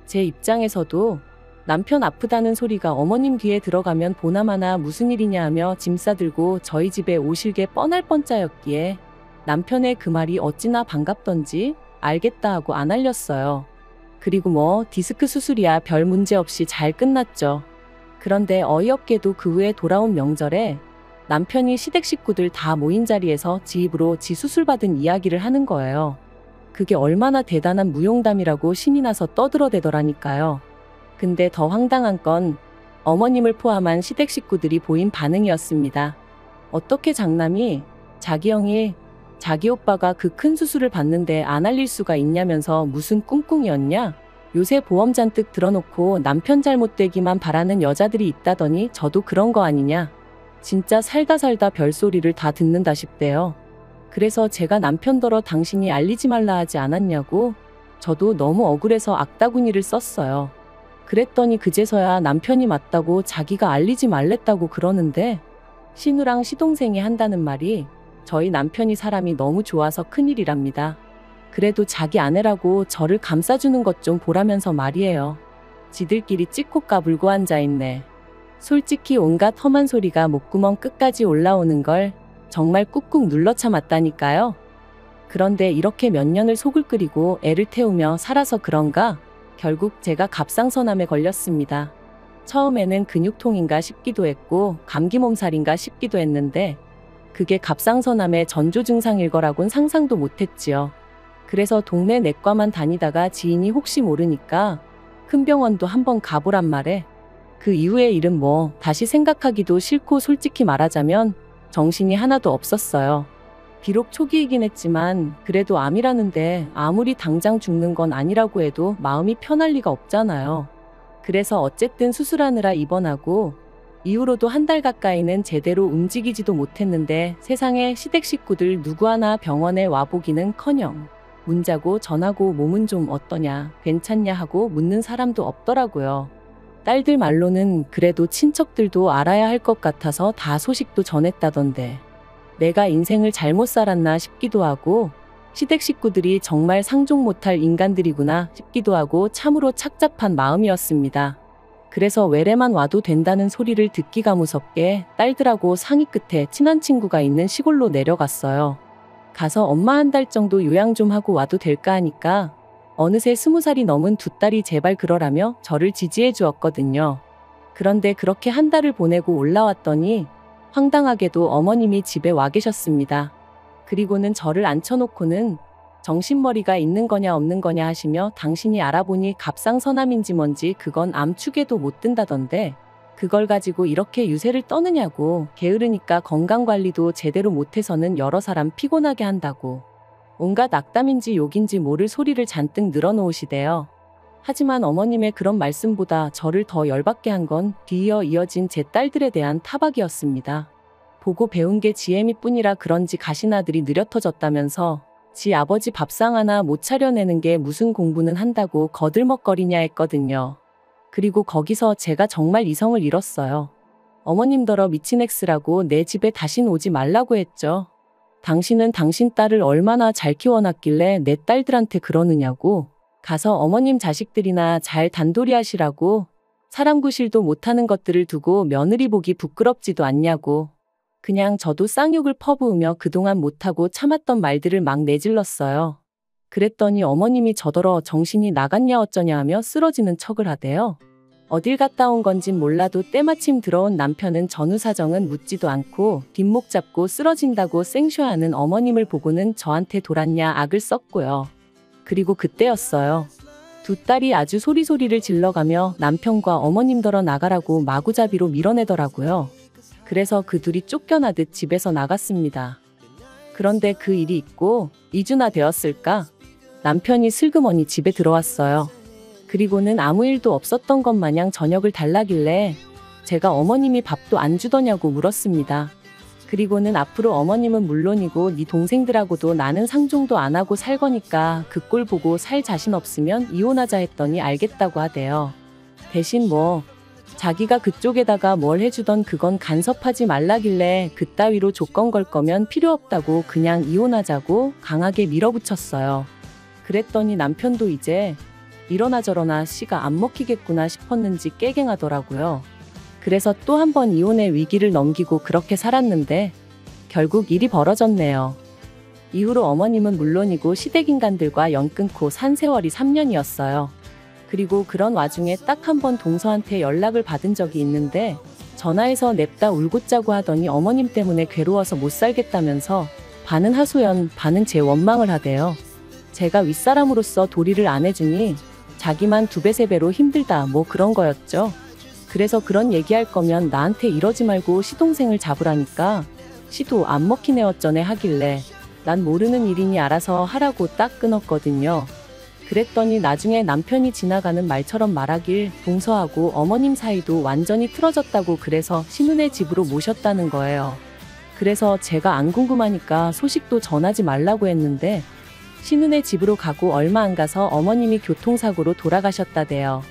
제 입장에서도 남편 아프다는 소리가 어머님 귀에 들어가면 보나마나 무슨 일이냐 하며 짐 싸들고 저희 집에 오실 게 뻔할 뻔짜였기에 남편의 그 말이 어찌나 반갑던지 알겠다 하고 안 알렸어요. 그리고 뭐 디스크 수술이야 별 문제 없이 잘 끝났죠. 그런데 어이없게도 그 후에 돌아온 명절에 남편이 시댁 식구들 다 모인 자리에서 지 입으로 지 수술 받은 이야기를 하는 거예요. 그게 얼마나 대단한 무용담이라고 신이 나서 떠들어대더라니까요. 근데 더 황당한 건 어머님을 포함한 시댁 식구들이 보인 반응이었습니다. 어떻게 장남이 자기 형이 자기 오빠가 그 큰 수술을 받는데 안 알릴 수가 있냐면서 무슨 꿍꿍이었냐? 요새 보험 잔뜩 들어놓고 남편 잘못되기만 바라는 여자들이 있다더니 저도 그런 거 아니냐? 진짜 살다 별소리를 다 듣는다 싶대요. 그래서 제가 남편더러 당신이 알리지 말라 하지 않았냐고 저도 너무 억울해서 악다구니를 썼어요. 그랬더니 그제서야 남편이 맞다고 자기가 알리지 말랬다고 그러는데 신우랑 시동생이 한다는 말이 저희 남편이 사람이 너무 좋아서 큰일이랍니다. 그래도 자기 아내라고 저를 감싸주는 것 좀 보라면서 말이에요. 지들끼리 찍고 까불고 앉아있네. 솔직히 온갖 험한 소리가 목구멍 끝까지 올라오는 걸 정말 꾹꾹 눌러 참았다니까요. 그런데 이렇게 몇 년을 속을 끓이고 애를 태우며 살아서 그런가 결국 제가 갑상선암에 걸렸습니다. 처음에는 근육통인가 싶기도 했고 감기 몸살인가 싶기도 했는데 그게 갑상선암의 전조 증상일 거라곤 상상도 못했지요. 그래서 동네 내과만 다니다가 지인이 혹시 모르니까 큰 병원도 한번 가보란 말에 그 이후의 일은 뭐 다시 생각하기도 싫고 솔직히 말하자면 정신이 하나도 없었어요. 비록 초기이긴 했지만 그래도 암이라는데 아무리 당장 죽는 건 아니라고 해도 마음이 편할 리가 없잖아요. 그래서 어쨌든 수술하느라 입원하고 이후로도 한 달 가까이는 제대로 움직이지도 못했는데 세상에 시댁 식구들 누구 하나 병원에 와보기는커녕 문자고 전하고 몸은 좀 어떠냐, 괜찮냐 하고 묻는 사람도 없더라고요. 딸들 말로는 그래도 친척들도 알아야 할 것 같아서 다 소식도 전했다던데 내가 인생을 잘못 살았나 싶기도 하고 시댁 식구들이 정말 상종 못할 인간들이구나 싶기도 하고 참으로 착잡한 마음이었습니다. 그래서 외래만 와도 된다는 소리를 듣기가 무섭게 딸들하고 상의 끝에 친한 친구가 있는 시골로 내려갔어요. 가서 엄마 한 달 정도 요양 좀 하고 와도 될까 하니까 어느새 20살이 넘은 두 딸이 제발 그러라며 저를 지지해 주었거든요. 그런데 그렇게 한 달을 보내고 올라왔더니 황당하게도 어머님이 집에 와 계셨습니다. 그리고는 저를 앉혀놓고는 정신머리가 있는 거냐 없는 거냐 하시며 당신이 알아보니 갑상선암인지 뭔지 그건 암축에도 못 든다던데 그걸 가지고 이렇게 유세를 떠느냐고 게으르니까 건강관리도 제대로 못해서는 여러 사람 피곤하게 한다고 온갖 악담인지 욕인지 모를 소리를 잔뜩 늘어놓으시대요. 하지만 어머님의 그런 말씀보다 저를 더 열받게 한 건 뒤이어 이어진 제 딸들에 대한 타박이었습니다. 보고 배운 게 지혜미 뿐이라 그런지 가시나들이 느려 터졌다면서 지 아버지 밥상 하나 못 차려내는 게 무슨 공부는 한다고 거들먹거리냐 했거든요. 그리고 거기서 제가 정말 이성을 잃었어요. 어머님더러 미친 엑스라고 내 집에 다신 오지 말라고 했죠. 당신은 당신 딸을 얼마나 잘 키워놨길래 내 딸들한테 그러느냐고. 가서 어머님 자식들이나 잘 단돌이 하시라고. 사람 구실도 못하는 것들을 두고 며느리 보기 부끄럽지도 않냐고. 그냥 저도 쌍욕을 퍼부으며 그동안 못하고 참았던 말들을 막 내질렀어요. 그랬더니 어머님이 저더러 정신이 나갔냐 어쩌냐 하며 쓰러지는 척을 하대요. 어딜 갔다 온 건진 몰라도 때마침 들어온 남편은 전후 사정은 묻지도 않고 뒷목 잡고 쓰러진다고 생쇼하는 어머님을 보고는 저한테 돌았냐 악을 썼고요. 그리고 그때였어요. 두 딸이 아주 소리소리를 질러가며 남편과 어머님더러 나가라고 마구잡이로 밀어내더라고요. 그래서 그 둘이 쫓겨나듯 집에서 나갔습니다. 그런데 그 일이 있고 2주나 되었을까? 남편이 슬그머니 집에 들어왔어요. 그리고는 아무 일도 없었던 것 마냥 저녁을 달라길래 제가 어머님이 밥도 안 주더냐고 물었습니다. 그리고는 앞으로 어머님은 물론이고 네 동생들하고도 나는 상종도 안 하고 살 거니까 그 꼴 보고 살 자신 없으면 이혼하자 했더니 알겠다고 하대요. 대신 뭐 자기가 그쪽에다가 뭘 해주던 그건 간섭하지 말라길래 그따위로 조건 걸 거면 필요 없다고 그냥 이혼하자고 강하게 밀어붙였어요. 그랬더니 남편도 이제 이러나 저러나 씨가 안 먹히겠구나 싶었는지 깨갱하더라고요. 그래서 또 한 번 이혼의 위기를 넘기고 그렇게 살았는데 결국 일이 벌어졌네요. 이후로 어머님은 물론이고 시댁인간들과 연 끊고 산 세월이 3년이었어요. 그리고 그런 와중에 딱 한 번 동서한테 연락을 받은 적이 있는데 전화해서 냅다 울고 짜고 하더니 어머님 때문에 괴로워서 못 살겠다면서 반은 하소연 반은 제 원망을 하대요. 제가 윗사람으로서 도리를 안 해주니 자기만 2배 3배로 힘들다 뭐 그런 거였죠. 그래서 그런 얘기할 거면 나한테 이러지 말고 시동생을 잡으라니까 시도 안 먹히네 어쩌네 하길래 난 모르는 일이니 알아서 하라고 딱 끊었거든요. 그랬더니 나중에 남편이 지나가는 말처럼 말하길 동서하고 어머님 사이도 완전히 틀어졌다고 그래서 신우네 집으로 모셨다는 거예요. 그래서 제가 안 궁금하니까 소식도 전하지 말라고 했는데 신우네 집으로 가고 얼마 안 가서 어머님이 교통사고로 돌아가셨다대요.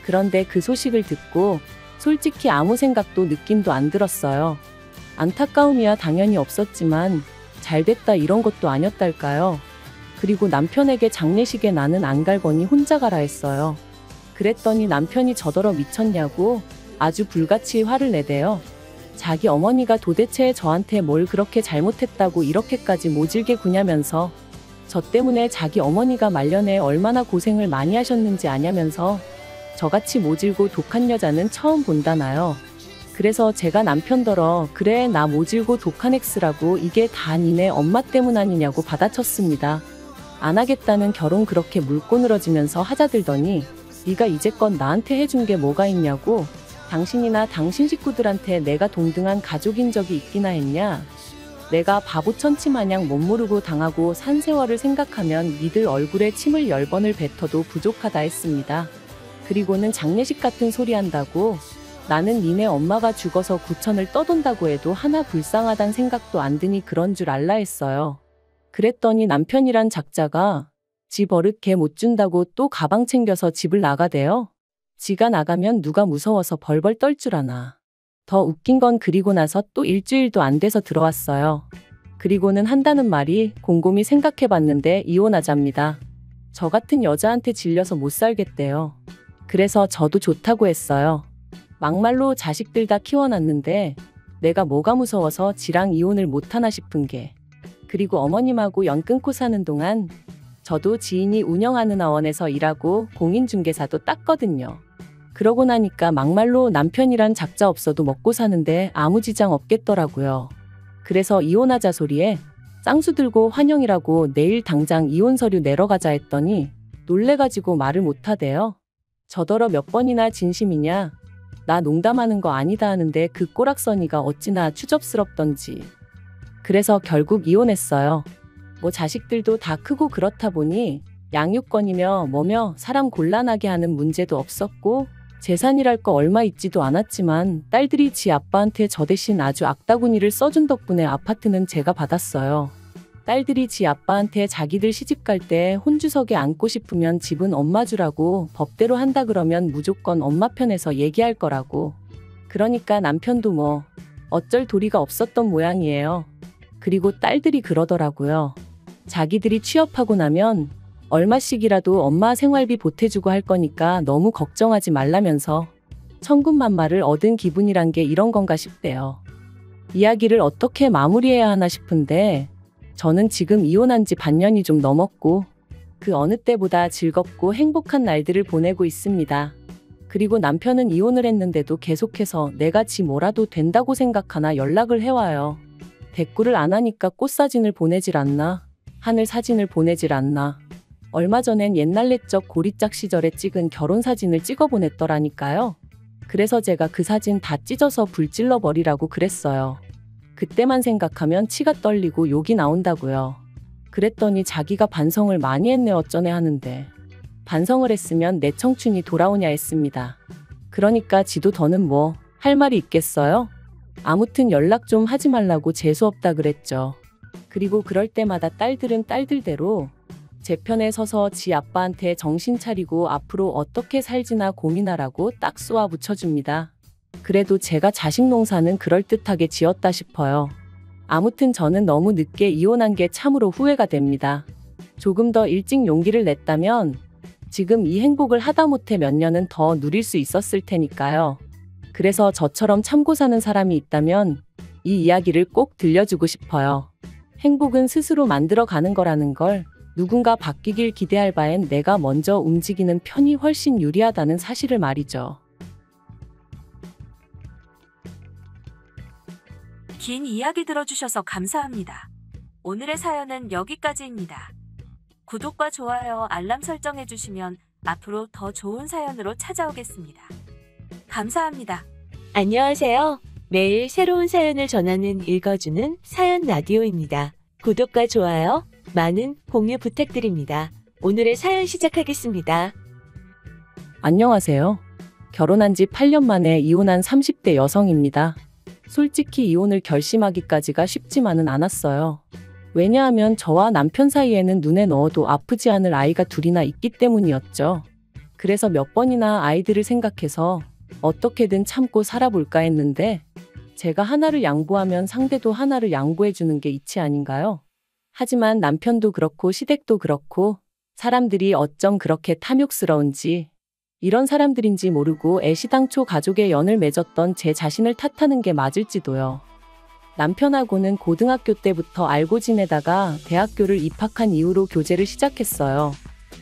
그런데 그 소식을 듣고 솔직히 아무 생각도 느낌도 안 들었어요. 안타까움이야 당연히 없었지만 잘됐다 이런 것도 아니었달까요? 그리고 남편에게 장례식에 나는 안 갈 거니 혼자 가라 했어요. 그랬더니 남편이 저더러 미쳤냐고 아주 불같이 화를 내대요. 자기 어머니가 도대체 저한테 뭘 그렇게 잘못했다고 이렇게까지 모질게 구냐면서 저 때문에 자기 어머니가 말년에 얼마나 고생을 많이 하셨는지 아냐면서 저같이 모질고 독한 여자는 처음 본다나요. 그래서 제가 남편더러 그래 나 모질고 독한 엑스라고 이게 다 니네 엄마 때문 아니냐고 받아쳤습니다. 안 하겠다는 결혼 그렇게 물고 늘어지면서 하자들더니 네가 이제껏 나한테 해준 게 뭐가 있냐고 당신이나 당신 식구들한테 내가 동등한 가족인 적이 있기나 했냐. 내가 바보 천치 마냥 못 모르고 당하고 산 세월을 생각하면 니들 얼굴에 침을 10번을 뱉어도 부족하다 했습니다. 그리고는 장례식 같은 소리 한다고 나는 니네 엄마가 죽어서 구천을 떠돈다고 해도 하나 불쌍하단 생각도 안 드니 그런 줄 알라 했어요. 그랬더니 남편이란 작자가 지 버릇 개 못 준다고 또 가방 챙겨서 집을 나가대요. 지가 나가면 누가 무서워서 벌벌 떨 줄 아나. 더 웃긴 건 그리고 나서 또 일주일도 안 돼서 들어왔어요. 그리고는 한다는 말이 곰곰이 생각해봤는데 이혼하자입니다. 저 같은 여자한테 질려서 못 살겠대요. 그래서 저도 좋다고 했어요. 막말로 자식들 다 키워놨는데 내가 뭐가 무서워서 지랑 이혼을 못하나 싶은 게. 그리고 어머님하고 연 끊고 사는 동안 저도 지인이 운영하는 어원에서 일하고 공인중개사도 땄거든요. 그러고 나니까 막말로 남편이란 작자 없어도 먹고 사는데 아무 지장 없겠더라고요. 그래서 이혼하자 소리에 쌍수 들고 환영이라고 내일 당장 이혼 서류 내러 가자 했더니 놀래가지고 말을 못하대요. 저더러 몇 번이나 진심이냐. 나 농담하는 거 아니다 하는데 그 꼬락서니가 어찌나 추접스럽던지. 그래서 결국 이혼했어요. 뭐 자식들도 다 크고 그렇다 보니 양육권이며 뭐며 사람 곤란하게 하는 문제도 없었고 재산이랄 거 얼마 있지도 않았지만 딸들이 지 아빠한테 저 대신 아주 악다구니를 써준 덕분에 아파트는 제가 받았어요. 딸들이 지 아빠한테 자기들 시집갈 때 혼주석에 앉고 싶으면 집은 엄마 주라고 법대로 한다 그러면 무조건 엄마 편에서 얘기할 거라고. 그러니까 남편도 뭐 어쩔 도리가 없었던 모양이에요. 그리고 딸들이 그러더라고요. 자기들이 취업하고 나면 얼마씩이라도 엄마 생활비 보태주고 할 거니까 너무 걱정하지 말라면서 천군만마를 얻은 기분이란 게 이런 건가 싶대요. 이야기를 어떻게 마무리해야 하나 싶은데 저는 지금 이혼한 지 반년이 좀 넘었고 그 어느 때보다 즐겁고 행복한 날들을 보내고 있습니다. 그리고 남편은 이혼을 했는데도 계속해서 내가 지 뭐라도 된다고 생각하나 연락을 해와요. 대꾸를 안 하니까 꽃사진을 보내질 않나? 하늘 사진을 보내질 않나? 얼마 전엔 옛날 내적 고리짝 시절에 찍은 결혼사진을 찍어 보냈더라니까요. 그래서 제가 그 사진 다 찢어서 불질러 버리라고 그랬어요. 그때만 생각하면 치가 떨리고 욕이 나온다고요. 그랬더니 자기가 반성을 많이 했네 어쩌네 하는데 반성을 했으면 내 청춘이 돌아오냐 했습니다. 그러니까 지도 더는 뭐 할 말이 있겠어요? 아무튼 연락 좀 하지 말라고 재수없다 그랬죠. 그리고 그럴 때마다 딸들은 딸들대로 제 편에 서서 지 아빠한테 정신 차리고 앞으로 어떻게 살지나 고민하라고 딱 쏘아 붙여줍니다. 그래도 제가 자식 농사는 그럴듯하게 지었다 싶어요. 아무튼 저는 너무 늦게 이혼한 게 참으로 후회가 됩니다. 조금 더 일찍 용기를 냈다면 지금 이 행복을 하다못해 몇 년은 더 누릴 수 있었을 테니까요. 그래서 저처럼 참고 사는 사람이 있다면 이 이야기를 꼭 들려주고 싶어요. 행복은 스스로 만들어가는 거라는 걸 누군가 바뀌길 기대할 바엔 내가 먼저 움직이는 편이 훨씬 유리하다는 사실을 말이죠. 긴 이야기 들어주셔서 감사합니다. 오늘의 사연은 여기까지입니다. 구독과 좋아요, 알람 설정해주시면 앞으로 더 좋은 사연으로 찾아오겠습니다. 감사합니다. 안녕하세요. 매일 새로운 사연을 전하는 읽어주는 사연 라디오입니다. 구독과 좋아요, 많은 공유 부탁드립니다. 오늘의 사연 시작하겠습니다. 안녕하세요. 결혼한 지 8년 만에 이혼한 30대 여성입니다. 솔직히 이혼을 결심하기까지가 쉽지만은 않았어요. 왜냐하면 저와 남편 사이에는 눈에 넣어도 아프지 않을 아이가 둘이나 있기 때문이었죠. 그래서 몇 번이나 아이들을 생각해서 어떻게든 참고 살아볼까 했는데 제가 하나를 양보하면 상대도 하나를 양보해주는 게 이치 아닌가요? 하지만 남편도 그렇고 시댁도 그렇고 사람들이 어쩜 그렇게 탐욕스러운지 이런 사람들인지 모르고 애시당초 가족의 연을 맺었던 제 자신을 탓하는 게 맞을지도요. 남편하고는 고등학교 때부터 알고 지내다가 대학교를 입학한 이후로 교제를 시작했어요.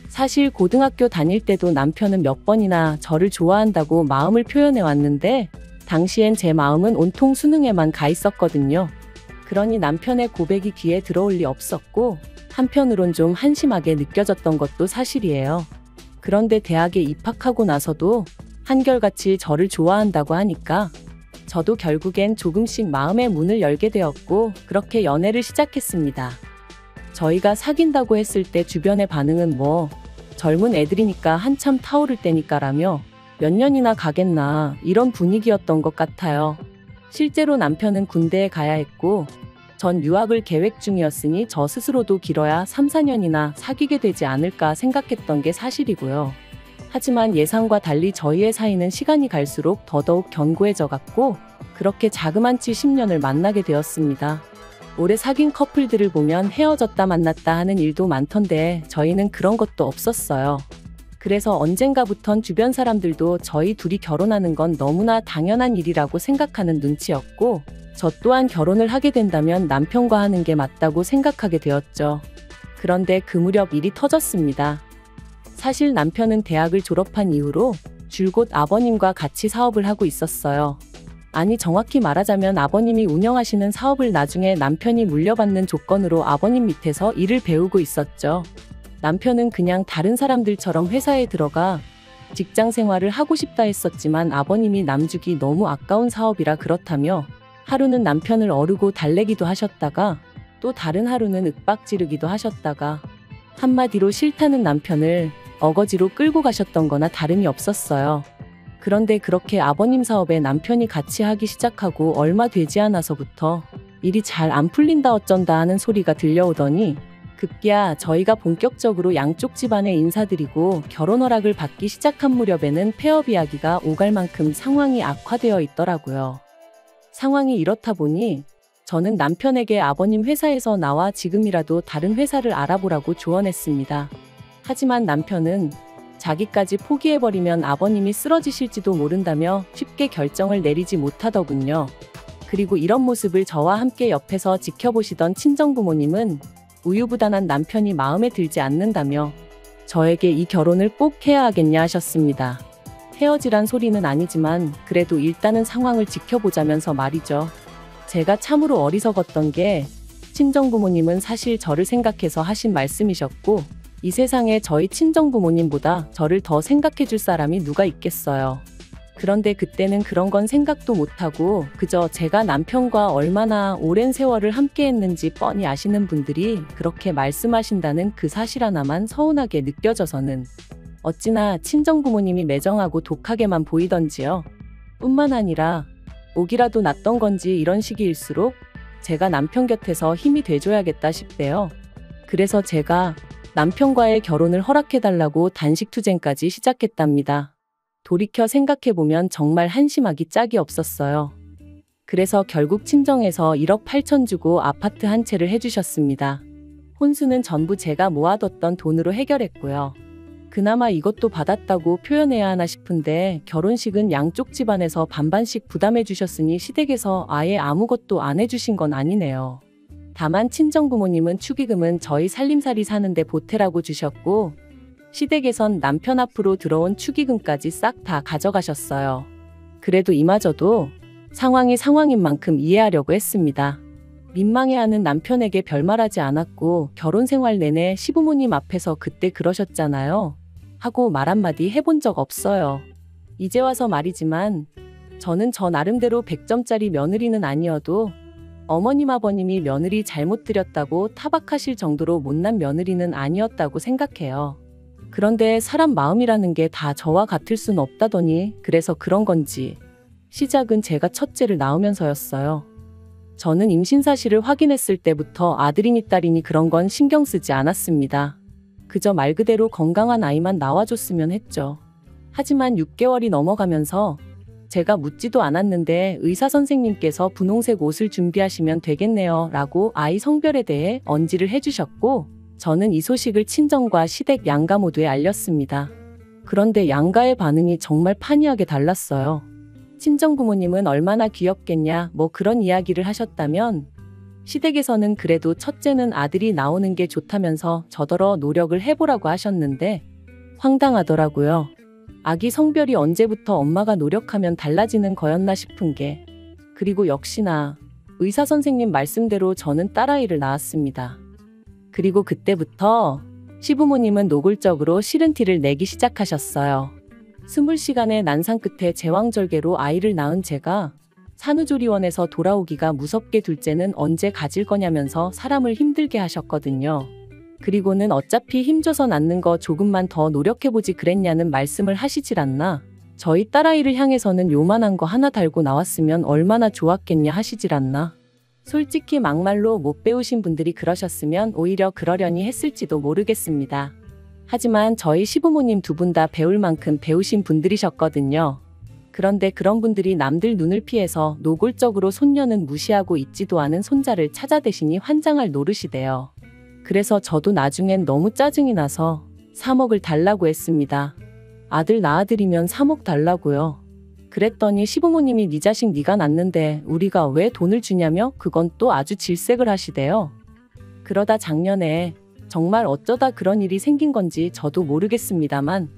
사실 고등학교 다닐 때도 남편은 몇 번이나 저를 좋아한다고 마음을 표현해 왔는데 당시엔 제 마음은 온통 수능에만 가 있었거든요. 그러니 남편의 고백이 귀에 들어올 리 없었고 한편으론 좀 한심하게 느껴졌던 것도 사실이에요. 그런데 대학에 입학하고 나서도 한결같이 저를 좋아한다고 하니까 저도 결국엔 조금씩 마음의 문을 열게 되었고 그렇게 연애를 시작했습니다. 저희가 사귄다고 했을 때 주변의 반응은 젊은 애들이니까 한참 타오를 때니까라며 몇 년이나 가겠나 이런 분위기였던 것 같아요. 실제로 남편은 군대에 가야 했고 전 유학을 계획 중이었으니 저 스스로도 길어야 3, 4년이나 사귀게 되지 않을까 생각했던 게 사실이고요. 하지만 예상과 달리 저희의 사이는 시간이 갈수록 더더욱 견고해져 갔고 그렇게 자그만치 10년을 만나게 되었습니다. 오래 사귄 커플들을 보면 헤어졌다 만났다 하는 일도 많던데 저희는 그런 것도 없었어요. 그래서 언젠가부턴 주변 사람들도 저희 둘이 결혼하는 건 너무나 당연한 일이라고 생각하는 눈치였고 저 또한 결혼을 하게 된다면 남편과 하는 게 맞다고 생각하게 되었죠. 그런데 그 무렵 일이 터졌습니다. 사실 남편은 대학을 졸업한 이후로 줄곧 아버님과 같이 사업을 하고 있었어요. 아니 정확히 말하자면 아버님이 운영하시는 사업을 나중에 남편이 물려받는 조건으로 아버님 밑에서 일을 배우고 있었죠. 남편은 그냥 다른 사람들처럼 회사에 들어가 직장 생활을 하고 싶다 했었지만 아버님이 남주기 너무 아까운 사업이라 그렇다며 하루는 남편을 어르고 달래기도 하셨다가 또 다른 하루는 윽박지르기도 하셨다가 한마디로 싫다는 남편을 어거지로 끌고 가셨던 거나 다름이 없었어요. 그런데 그렇게 아버님 사업에 남편이 같이 하기 시작하고 얼마 되지 않아서부터 일이 잘 안 풀린다 어쩐다 하는 소리가 들려오더니 급기야 저희가 본격적으로 양쪽 집안에 인사드리고 결혼 허락을 받기 시작한 무렵에는 폐업 이야기가 오갈 만큼 상황이 악화되어 있더라고요. 상황이 이렇다 보니 저는 남편에게 아버님 회사에서 나와 지금이라도 다른 회사를 알아보라고 조언했습니다. 하지만 남편은 자기까지 포기해버리면 아버님이 쓰러지실지도 모른다며 쉽게 결정을 내리지 못하더군요. 그리고 이런 모습을 저와 함께 옆에서 지켜보시던 친정부모님은 우유부단한 남편이 마음에 들지 않는다며 저에게 이 결혼을 꼭 해야 하겠냐 하셨습니다. 헤어지란 소리는 아니지만 그래도 일단은 상황을 지켜보자면서 말이죠. 제가 참으로 어리석었던 게 친정부모님은 사실 저를 생각해서 하신 말씀이셨고 이 세상에 저희 친정부모님보다 저를 더 생각해줄 사람이 누가 있겠어요. 그런데 그때는 그런 건 생각도 못하고 그저 제가 남편과 얼마나 오랜 세월을 함께 했는지 뻔히 아시는 분들이 그렇게 말씀하신다는 그 사실 하나만 서운하게 느껴져서는 어찌나 친정부모님이 매정하고 독하게만 보이던지요. 뿐만 아니라 목이라도 났던 건지 이런 시기일수록 제가 남편 곁에서 힘이 돼줘야겠다 싶대요. 그래서 제가 남편과의 결혼을 허락해달라고 단식투쟁까지 시작했답니다. 돌이켜 생각해보면 정말 한심하기 짝이 없었어요. 그래서 결국 친정에서 1억 8천 주고 아파트 한 채를 해주셨습니다. 혼수는 전부 제가 모아뒀던 돈으로 해결했고요. 그나마 이것도 받았다고 표현해야 하나 싶은데 결혼식은 양쪽 집안에서 반반씩 부담해 주셨으니 시댁에서 아예 아무것도 안 해주신 건 아니네요. 다만 친정부모님은 축의금은 저희 살림살이 사는데 보태라고 주셨고 시댁에선 남편 앞으로 들어온 축의금까지 싹 다 가져가셨어요. 그래도 이마저도 상황이 상황인 만큼 이해하려고 했습니다. 민망해하는 남편에게 별말하지 않았고 결혼 생활 내내 시부모님 앞에서 그때 그러셨잖아요. 하고 말 한마디 해본 적 없어요. 이제 와서 말이지만 저는 저 나름대로 100점짜리 며느리는 아니어도 어머님 아버님이 며느리 잘못 들였다고 타박하실 정도로 못난 며느리는 아니었다고 생각해요. 그런데 사람 마음이라는 게 다 저와 같을 순 없다더니 그래서 그런 건지 시작은 제가 첫째를 낳으면서였어요. 저는 임신 사실을 확인했을 때부터 아들이니 딸이니 그런 건 신경 쓰지 않았습니다. 그저 말 그대로 건강한 아이만 나와줬으면 했죠. 하지만 6개월이 넘어가면서 제가 묻지도 않았는데 의사 선생님께서 분홍색 옷을 준비하시면 되겠네요 라고 아이 성별에 대해 언지를 해주셨고 저는 이 소식을 친정과 시댁 양가 모두에 알렸습니다. 그런데 양가의 반응이 정말 판이하게 달랐어요. 친정 부모님은 얼마나 귀엽겠냐 뭐 그런 이야기를 하셨다면 시댁에서는 그래도 첫째는 아들이 나오는 게 좋다면서 저더러 노력을 해보라고 하셨는데 황당하더라고요. 아기 성별이 언제부터 엄마가 노력하면 달라지는 거였나 싶은 게. 그리고 역시나 의사 선생님 말씀대로 저는 딸아이를 낳았습니다. 그리고 그때부터 시부모님은 노골적으로 싫은 티를 내기 시작하셨어요. 20시간의 난상 끝에 제왕절개로 아이를 낳은 제가 산후조리원에서 돌아오기가 무섭게 둘째는 언제 가질 거냐면서 사람을 힘들게 하셨거든요. 그리고는 어차피 힘줘서 낳는 거 조금만 더 노력해보지 그랬냐는 말씀을 하시질 않나. 저희 딸아이를 향해서는 요만한 거 하나 달고 나왔으면 얼마나 좋았겠냐 하시질 않나. 솔직히 막말로 못 배우신 분들이 그러셨으면 오히려 그러려니 했을지도 모르겠습니다. 하지만 저희 시부모님 두 분 다 배울 만큼 배우신 분들이셨거든요. 그런데 그런 분들이 남들 눈을 피해서 노골적으로 손녀는 무시하고 있지도 않은 손자를 찾아대시니 환장할 노릇이대요. 그래서 저도 나중엔 너무 짜증이 나서 3억을 달라고 했습니다. 아들 낳아드리면 3억 달라고요. 그랬더니 시부모님이 네 자식 네가 낳는데 우리가 왜 돈을 주냐며 그건 또 아주 질색을 하시대요. 그러다 작년에 정말 어쩌다 그런 일이 생긴 건지 저도 모르겠습니다만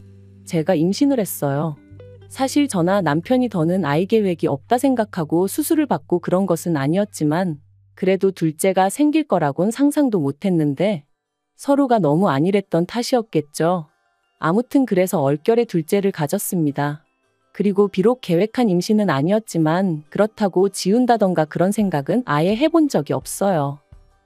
제가 임신을 했어요. 사실 저나 남편이 더는 아이 계획이 없다 생각하고 수술을 받고 그런 것은 아니었지만 그래도 둘째가 생길 거라곤 상상도 못했는데 서로가 너무 안일했던 탓이었겠죠. 아무튼 그래서 얼결에 둘째를 가졌습니다. 그리고 비록 계획한 임신은 아니었지만 그렇다고 지운다던가 그런 생각은 아예 해본 적이 없어요.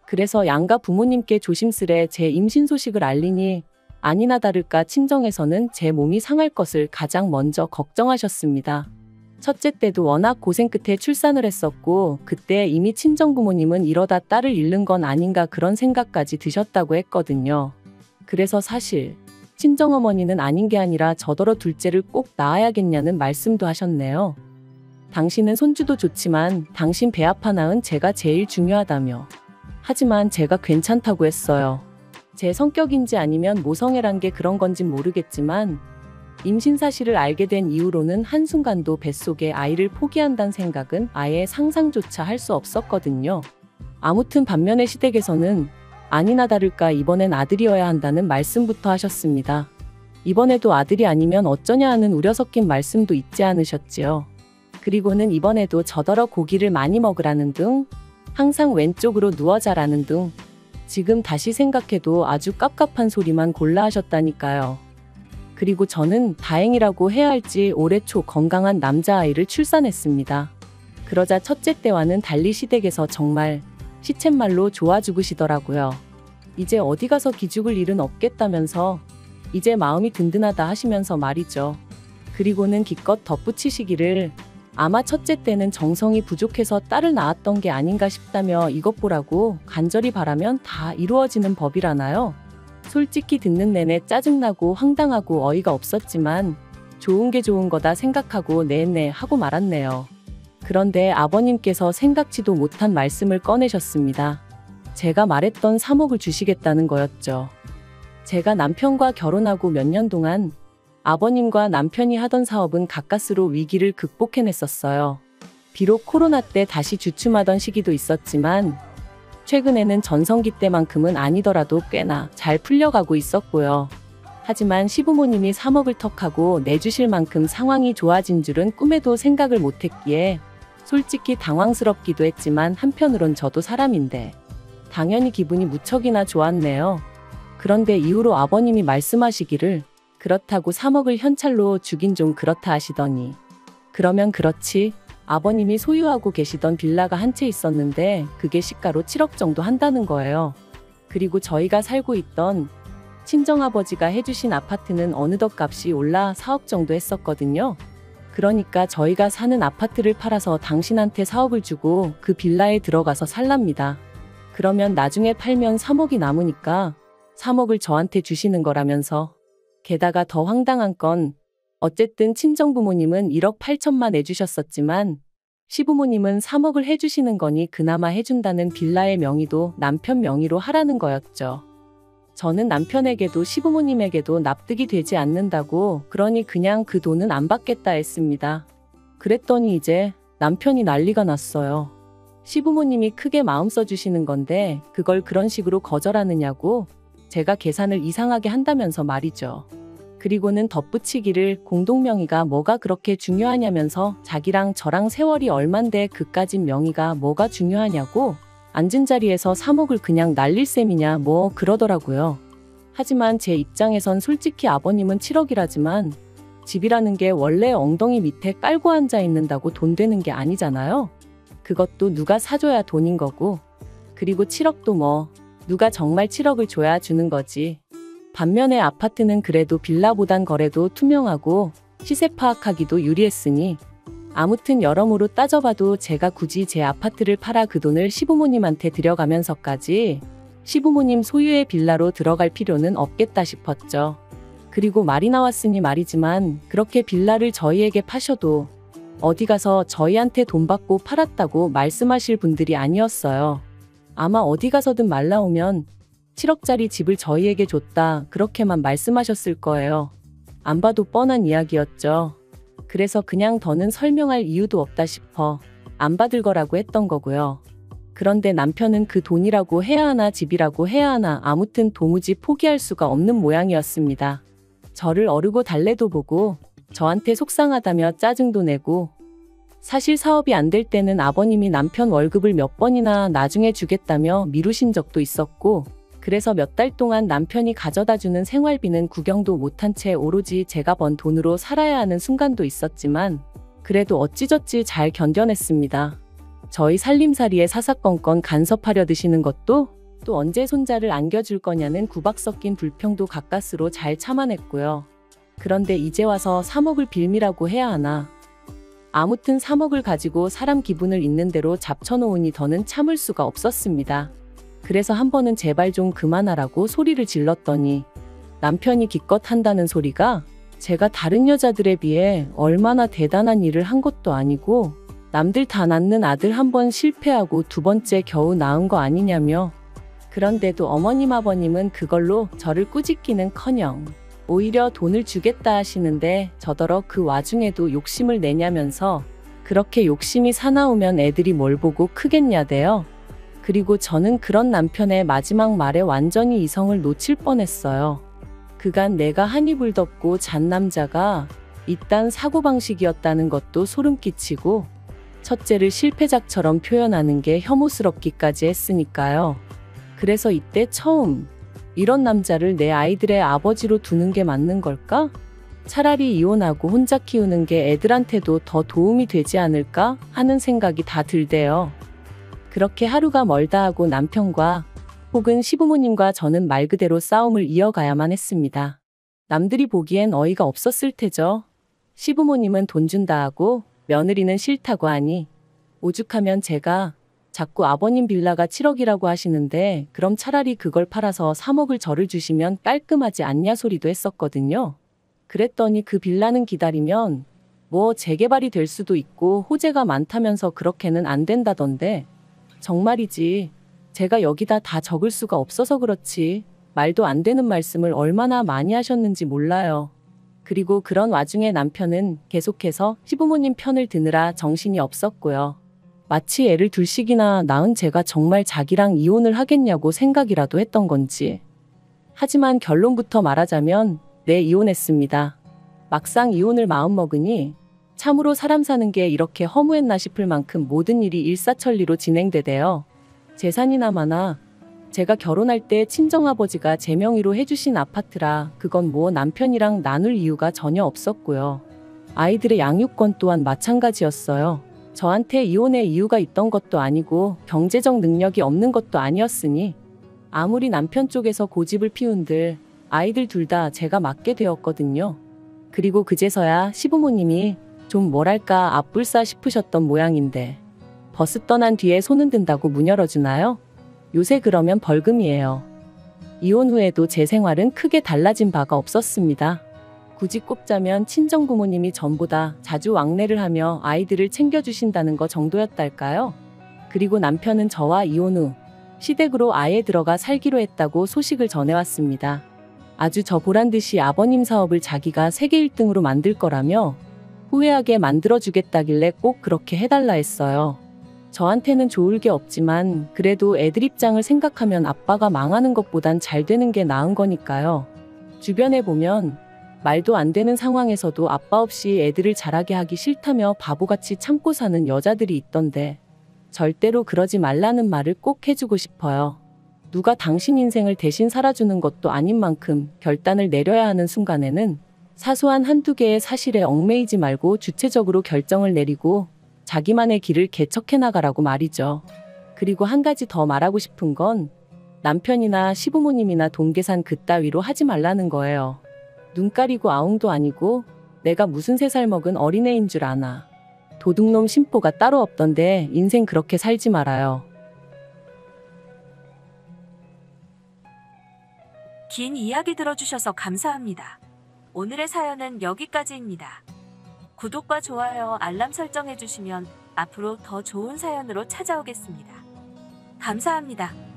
그래서 양가 부모님께 조심스레 제 임신 소식을 알리니 아니나 다를까 친정에서는 제 몸이 상할 것을 가장 먼저 걱정하셨습니다. 첫째 때도 워낙 고생 끝에 출산을 했었고 그때 이미 친정 부모님은 이러다 딸을 잃는 건 아닌가 그런 생각까지 드셨다고 했거든요. 그래서 사실 친정어머니는 아닌 게 아니라 저더러 둘째를 꼭 낳아야겠냐는 말씀도 하셨네요. 당신은 손주도 좋지만 당신 배 아파 낳은 제가 제일 중요하다며. 하지만 제가 괜찮다고 했어요. 제 성격인지 아니면 모성애란 게 그런 건진 모르겠지만 임신 사실을 알게 된 이후로는 한순간도 뱃속에 아이를 포기한다는 생각은 아예 상상조차 할 수 없었거든요. 아무튼 반면에 시댁에서는 아니나 다를까 이번엔 아들이어야 한다는 말씀부터 하셨습니다. 이번에도 아들이 아니면 어쩌냐 하는 우려 섞인 말씀도 잊지 않으셨지요. 그리고는 이번에도 저더러 고기를 많이 먹으라는 등 항상 왼쪽으로 누워 자라는 등 지금 다시 생각해도 아주 깝깝한 소리만 골라 하셨다니까요. 그리고 저는 다행이라고 해야 할지 올해 초 건강한 남자아이를 출산했습니다. 그러자 첫째 때와는 달리 시댁에서 정말 시쳇말로 좋아 죽으시더라고요. 이제 어디 가서 기죽을 일은 없겠다면서 이제 마음이 든든하다 하시면서 말이죠. 그리고는 기껏 덧붙이시기를 아마 첫째 때는 정성이 부족해서 딸을 낳았던 게 아닌가 싶다며 이것 보라고 간절히 바라면 다 이루어지는 법이라나요? 솔직히 듣는 내내 짜증나고 황당하고 어이가 없었지만 좋은 게 좋은 거다 생각하고 네네 하고 말았네요. 그런데 아버님께서 생각지도 못한 말씀을 꺼내셨습니다. 제가 말했던 3억을 주시겠다는 거였죠. 제가 남편과 결혼하고 몇 년 동안 아버님과 남편이 하던 사업은 가까스로 위기를 극복해냈었어요. 비록 코로나 때 다시 주춤하던 시기도 있었지만 최근에는 전성기 때만큼은 아니더라도 꽤나 잘 풀려가고 있었고요. 하지만 시부모님이 3억을 턱하고 내주실 만큼 상황이 좋아진 줄은 꿈에도 생각을 못했기에 솔직히 당황스럽기도 했지만 한편으론 저도 사람인데 당연히 기분이 무척이나 좋았네요. 그런데 이후로 아버님이 말씀하시기를 그렇다고 3억을 현찰로 주긴 좀 그렇다 하시더니 그러면 그렇지 아버님이 소유하고 계시던 빌라가 한 채 있었는데 그게 시가로 7억 정도 한다는 거예요. 그리고 저희가 살고 있던 친정아버지가 해주신 아파트는 어느덧 값이 올라 4억 정도 했었거든요. 그러니까 저희가 사는 아파트를 팔아서 당신한테 4억을 주고 그 빌라에 들어가서 살랍니다. 그러면 나중에 팔면 3억이 남으니까 3억을 저한테 주시는 거라면서. 게다가 더 황당한 건 어쨌든 친정부모님은 1억 8천만 내주셨었지만 시부모님은 3억을 해주시는 거니 그나마 해준다는 빌라의 명의도 남편 명의로 하라는 거였죠. 저는 남편에게도 시부모님에게도 납득이 되지 않는다고 그러니 그냥 그 돈은 안 받겠다 했습니다. 그랬더니 이제 남편이 난리가 났어요. 시부모님이 크게 마음 써주시는 건데 그걸 그런 식으로 거절하느냐고 제가 계산을 이상하게 한다면서 말이죠. 그리고는 덧붙이기를 공동명의가 뭐가 그렇게 중요하냐면서 자기랑 저랑 세월이 얼만데 그까진 명의가 뭐가 중요하냐고 앉은 자리에서 3억을 그냥 날릴 셈이냐 뭐 그러더라고요. 하지만 제 입장에선 솔직히 아버님은 7억이라지만 집이라는 게 원래 엉덩이 밑에 깔고 앉아 있는다고 돈 되는 게 아니잖아요. 그것도 누가 사줘야 돈인 거고 그리고 7억도 뭐 누가 정말 7억을 줘야 주는 거지. 반면에 아파트는 그래도 빌라보단 거래도 투명하고 시세 파악하기도 유리했으니 아무튼 여러모로 따져봐도 제가 굳이 제 아파트를 팔아 그 돈을 시부모님한테 들여가면서까지 시부모님 소유의 빌라로 들어갈 필요는 없겠다 싶었죠. 그리고 말이 나왔으니 말이지만 그렇게 빌라를 저희에게 파셔도 어디 가서 저희한테 돈 받고 팔았다고 말씀하실 분들이 아니었어요. 아마 어디 가서든 말 나오면 7억짜리 집을 저희에게 줬다 그렇게만 말씀하셨을 거예요. 안 봐도 뻔한 이야기였죠. 그래서 그냥 더는 설명할 이유도 없다 싶어 안 받을 거라고 했던 거고요. 그런데 남편은 그 돈이라고 해야 하나 집이라고 해야 하나 아무튼 도무지 포기할 수가 없는 모양이었습니다. 저를 어르고 달래도 보고 저한테 속상하다며 짜증도 내고 사실 사업이 안 될 때는 아버님이 남편 월급을 몇 번이나 나중에 주겠다며 미루신 적도 있었고 그래서 몇 달 동안 남편이 가져다주는 생활비는 구경도 못한 채 오로지 제가 번 돈으로 살아야 하는 순간도 있었지만 그래도 어찌저찌 잘 견뎌냈습니다. 저희 살림살이에 사사건건 간섭하려 드시는 것도 또 언제 손자를 안겨줄 거냐는 구박 섞인 불평도 가까스로 잘 참아냈고요. 그런데 이제 와서 3억을 빌미라고 해야 하나. 아무튼 3억을 가지고 사람 기분을 있는 대로 잡쳐놓으니 더는 참을 수가 없었습니다. 그래서 한 번은 제발 좀 그만하라고 소리를 질렀더니 남편이 기껏 한다는 소리가 제가 다른 여자들에 비해 얼마나 대단한 일을 한 것도 아니고 남들 다 낳는 아들 한 번 실패하고 두 번째 겨우 낳은 거 아니냐며. 그런데도 어머님 아버님은 그걸로 저를 꾸짖기는커녕 오히려 돈을 주겠다 하시는데 저더러 그 와중에도 욕심을 내냐면서 그렇게 욕심이 사나우면 애들이 뭘 보고 크겠냐대요. 그리고 저는 그런 남편의 마지막 말에 완전히 이성을 놓칠 뻔했어요. 그간 내가 한 이불 덮고 잔 남자가 이딴 사고방식이었다는 것도 소름 끼치고 첫째를 실패작처럼 표현하는 게 혐오스럽기까지 했으니까요. 그래서 이때 처음 이런 남자를 내 아이들의 아버지로 두는 게 맞는 걸까? 차라리 이혼하고 혼자 키우는 게 애들한테도 더 도움이 되지 않을까 하는 생각이 다 들대요. 그렇게 하루가 멀다 하고 남편과 혹은 시부모님과 저는 말 그대로 싸움을 이어가야만 했습니다. 남들이 보기엔 어이가 없었을 테죠. 시부모님은 돈 준다 하고 며느리는 싫다고 하니 오죽하면 제가 자꾸 아버님 빌라가 7억이라고 하시는데 그럼 차라리 그걸 팔아서 3억을 저를 주시면 깔끔하지 않냐 소리도 했었거든요. 그랬더니 그 빌라는 기다리면 뭐 재개발이 될 수도 있고 호재가 많다면서 그렇게는 안 된다던데 정말이지 제가 여기다 다 적을 수가 없어서 그렇지 말도 안 되는 말씀을 얼마나 많이 하셨는지 몰라요. 그리고 그런 와중에 남편은 계속해서 시부모님 편을 드느라 정신이 없었고요. 마치 애를 둘씩이나 낳은 제가 정말 자기랑 이혼을 하겠냐고 생각이라도 했던 건지. 하지만 결론부터 말하자면 네, 이혼했습니다. 막상 이혼을 마음먹으니 참으로 사람 사는 게 이렇게 허무했나 싶을 만큼 모든 일이 일사천리로 진행되대요. 재산이나 마나 제가 결혼할 때 친정아버지가 제 명의로 해주신 아파트라 그건 뭐 남편이랑 나눌 이유가 전혀 없었고요. 아이들의 양육권 또한 마찬가지였어요. 저한테 이혼의 이유가 있던 것도 아니고 경제적 능력이 없는 것도 아니었으니 아무리 남편 쪽에서 고집을 피운들 아이들 둘 다 제가 맡게 되었거든요. 그리고 그제서야 시부모님이 좀 뭐랄까 앞불싸 싶으셨던 모양인데 버스 떠난 뒤에 손은 든다고 문 열어주나요? 요새 그러면 벌금이에요. 이혼 후에도 제 생활은 크게 달라진 바가 없었습니다. 굳이 꼽자면 친정부모님이 전보다 자주 왕래를 하며 아이들을 챙겨주신다는 거 정도였달까요? 그리고 남편은 저와 이혼 후 시댁으로 아예 들어가 살기로 했다고 소식을 전해왔습니다. 아주 저 보란듯이 아버님 사업을 자기가 세계 1등으로 만들 거라며 후회하게 만들어주겠다길래 꼭 그렇게 해달라 했어요. 저한테는 좋을 게 없지만 그래도 애들 입장을 생각하면 아빠가 망하는 것보단 잘 되는 게 나은 거니까요. 주변에 보면 말도 안 되는 상황에서도 아빠 없이 애들을 자라게 하기 싫다며 바보같이 참고 사는 여자들이 있던데 절대로 그러지 말라는 말을 꼭 해주고 싶어요. 누가 당신 인생을 대신 살아주는 것도 아닌 만큼 결단을 내려야 하는 순간에는 사소한 한두 개의 사실에 얽매이지 말고 주체적으로 결정을 내리고 자기만의 길을 개척해 나가라고 말이죠. 그리고 한 가지 더 말하고 싶은 건 남편이나 시부모님이나 동계산 그따위로 하지 말라는 거예요. 눈 가리고 아웅도 아니고 내가 무슨 3살 먹은 어린애인 줄 아나. 도둑놈 심보가 따로 없던데 인생 그렇게 살지 말아요. 긴 이야기 들어주셔서 감사합니다. 오늘의 사연은 여기까지입니다. 구독과 좋아요, 알람 설정해주시면 앞으로 더 좋은 사연으로 찾아오겠습니다. 감사합니다.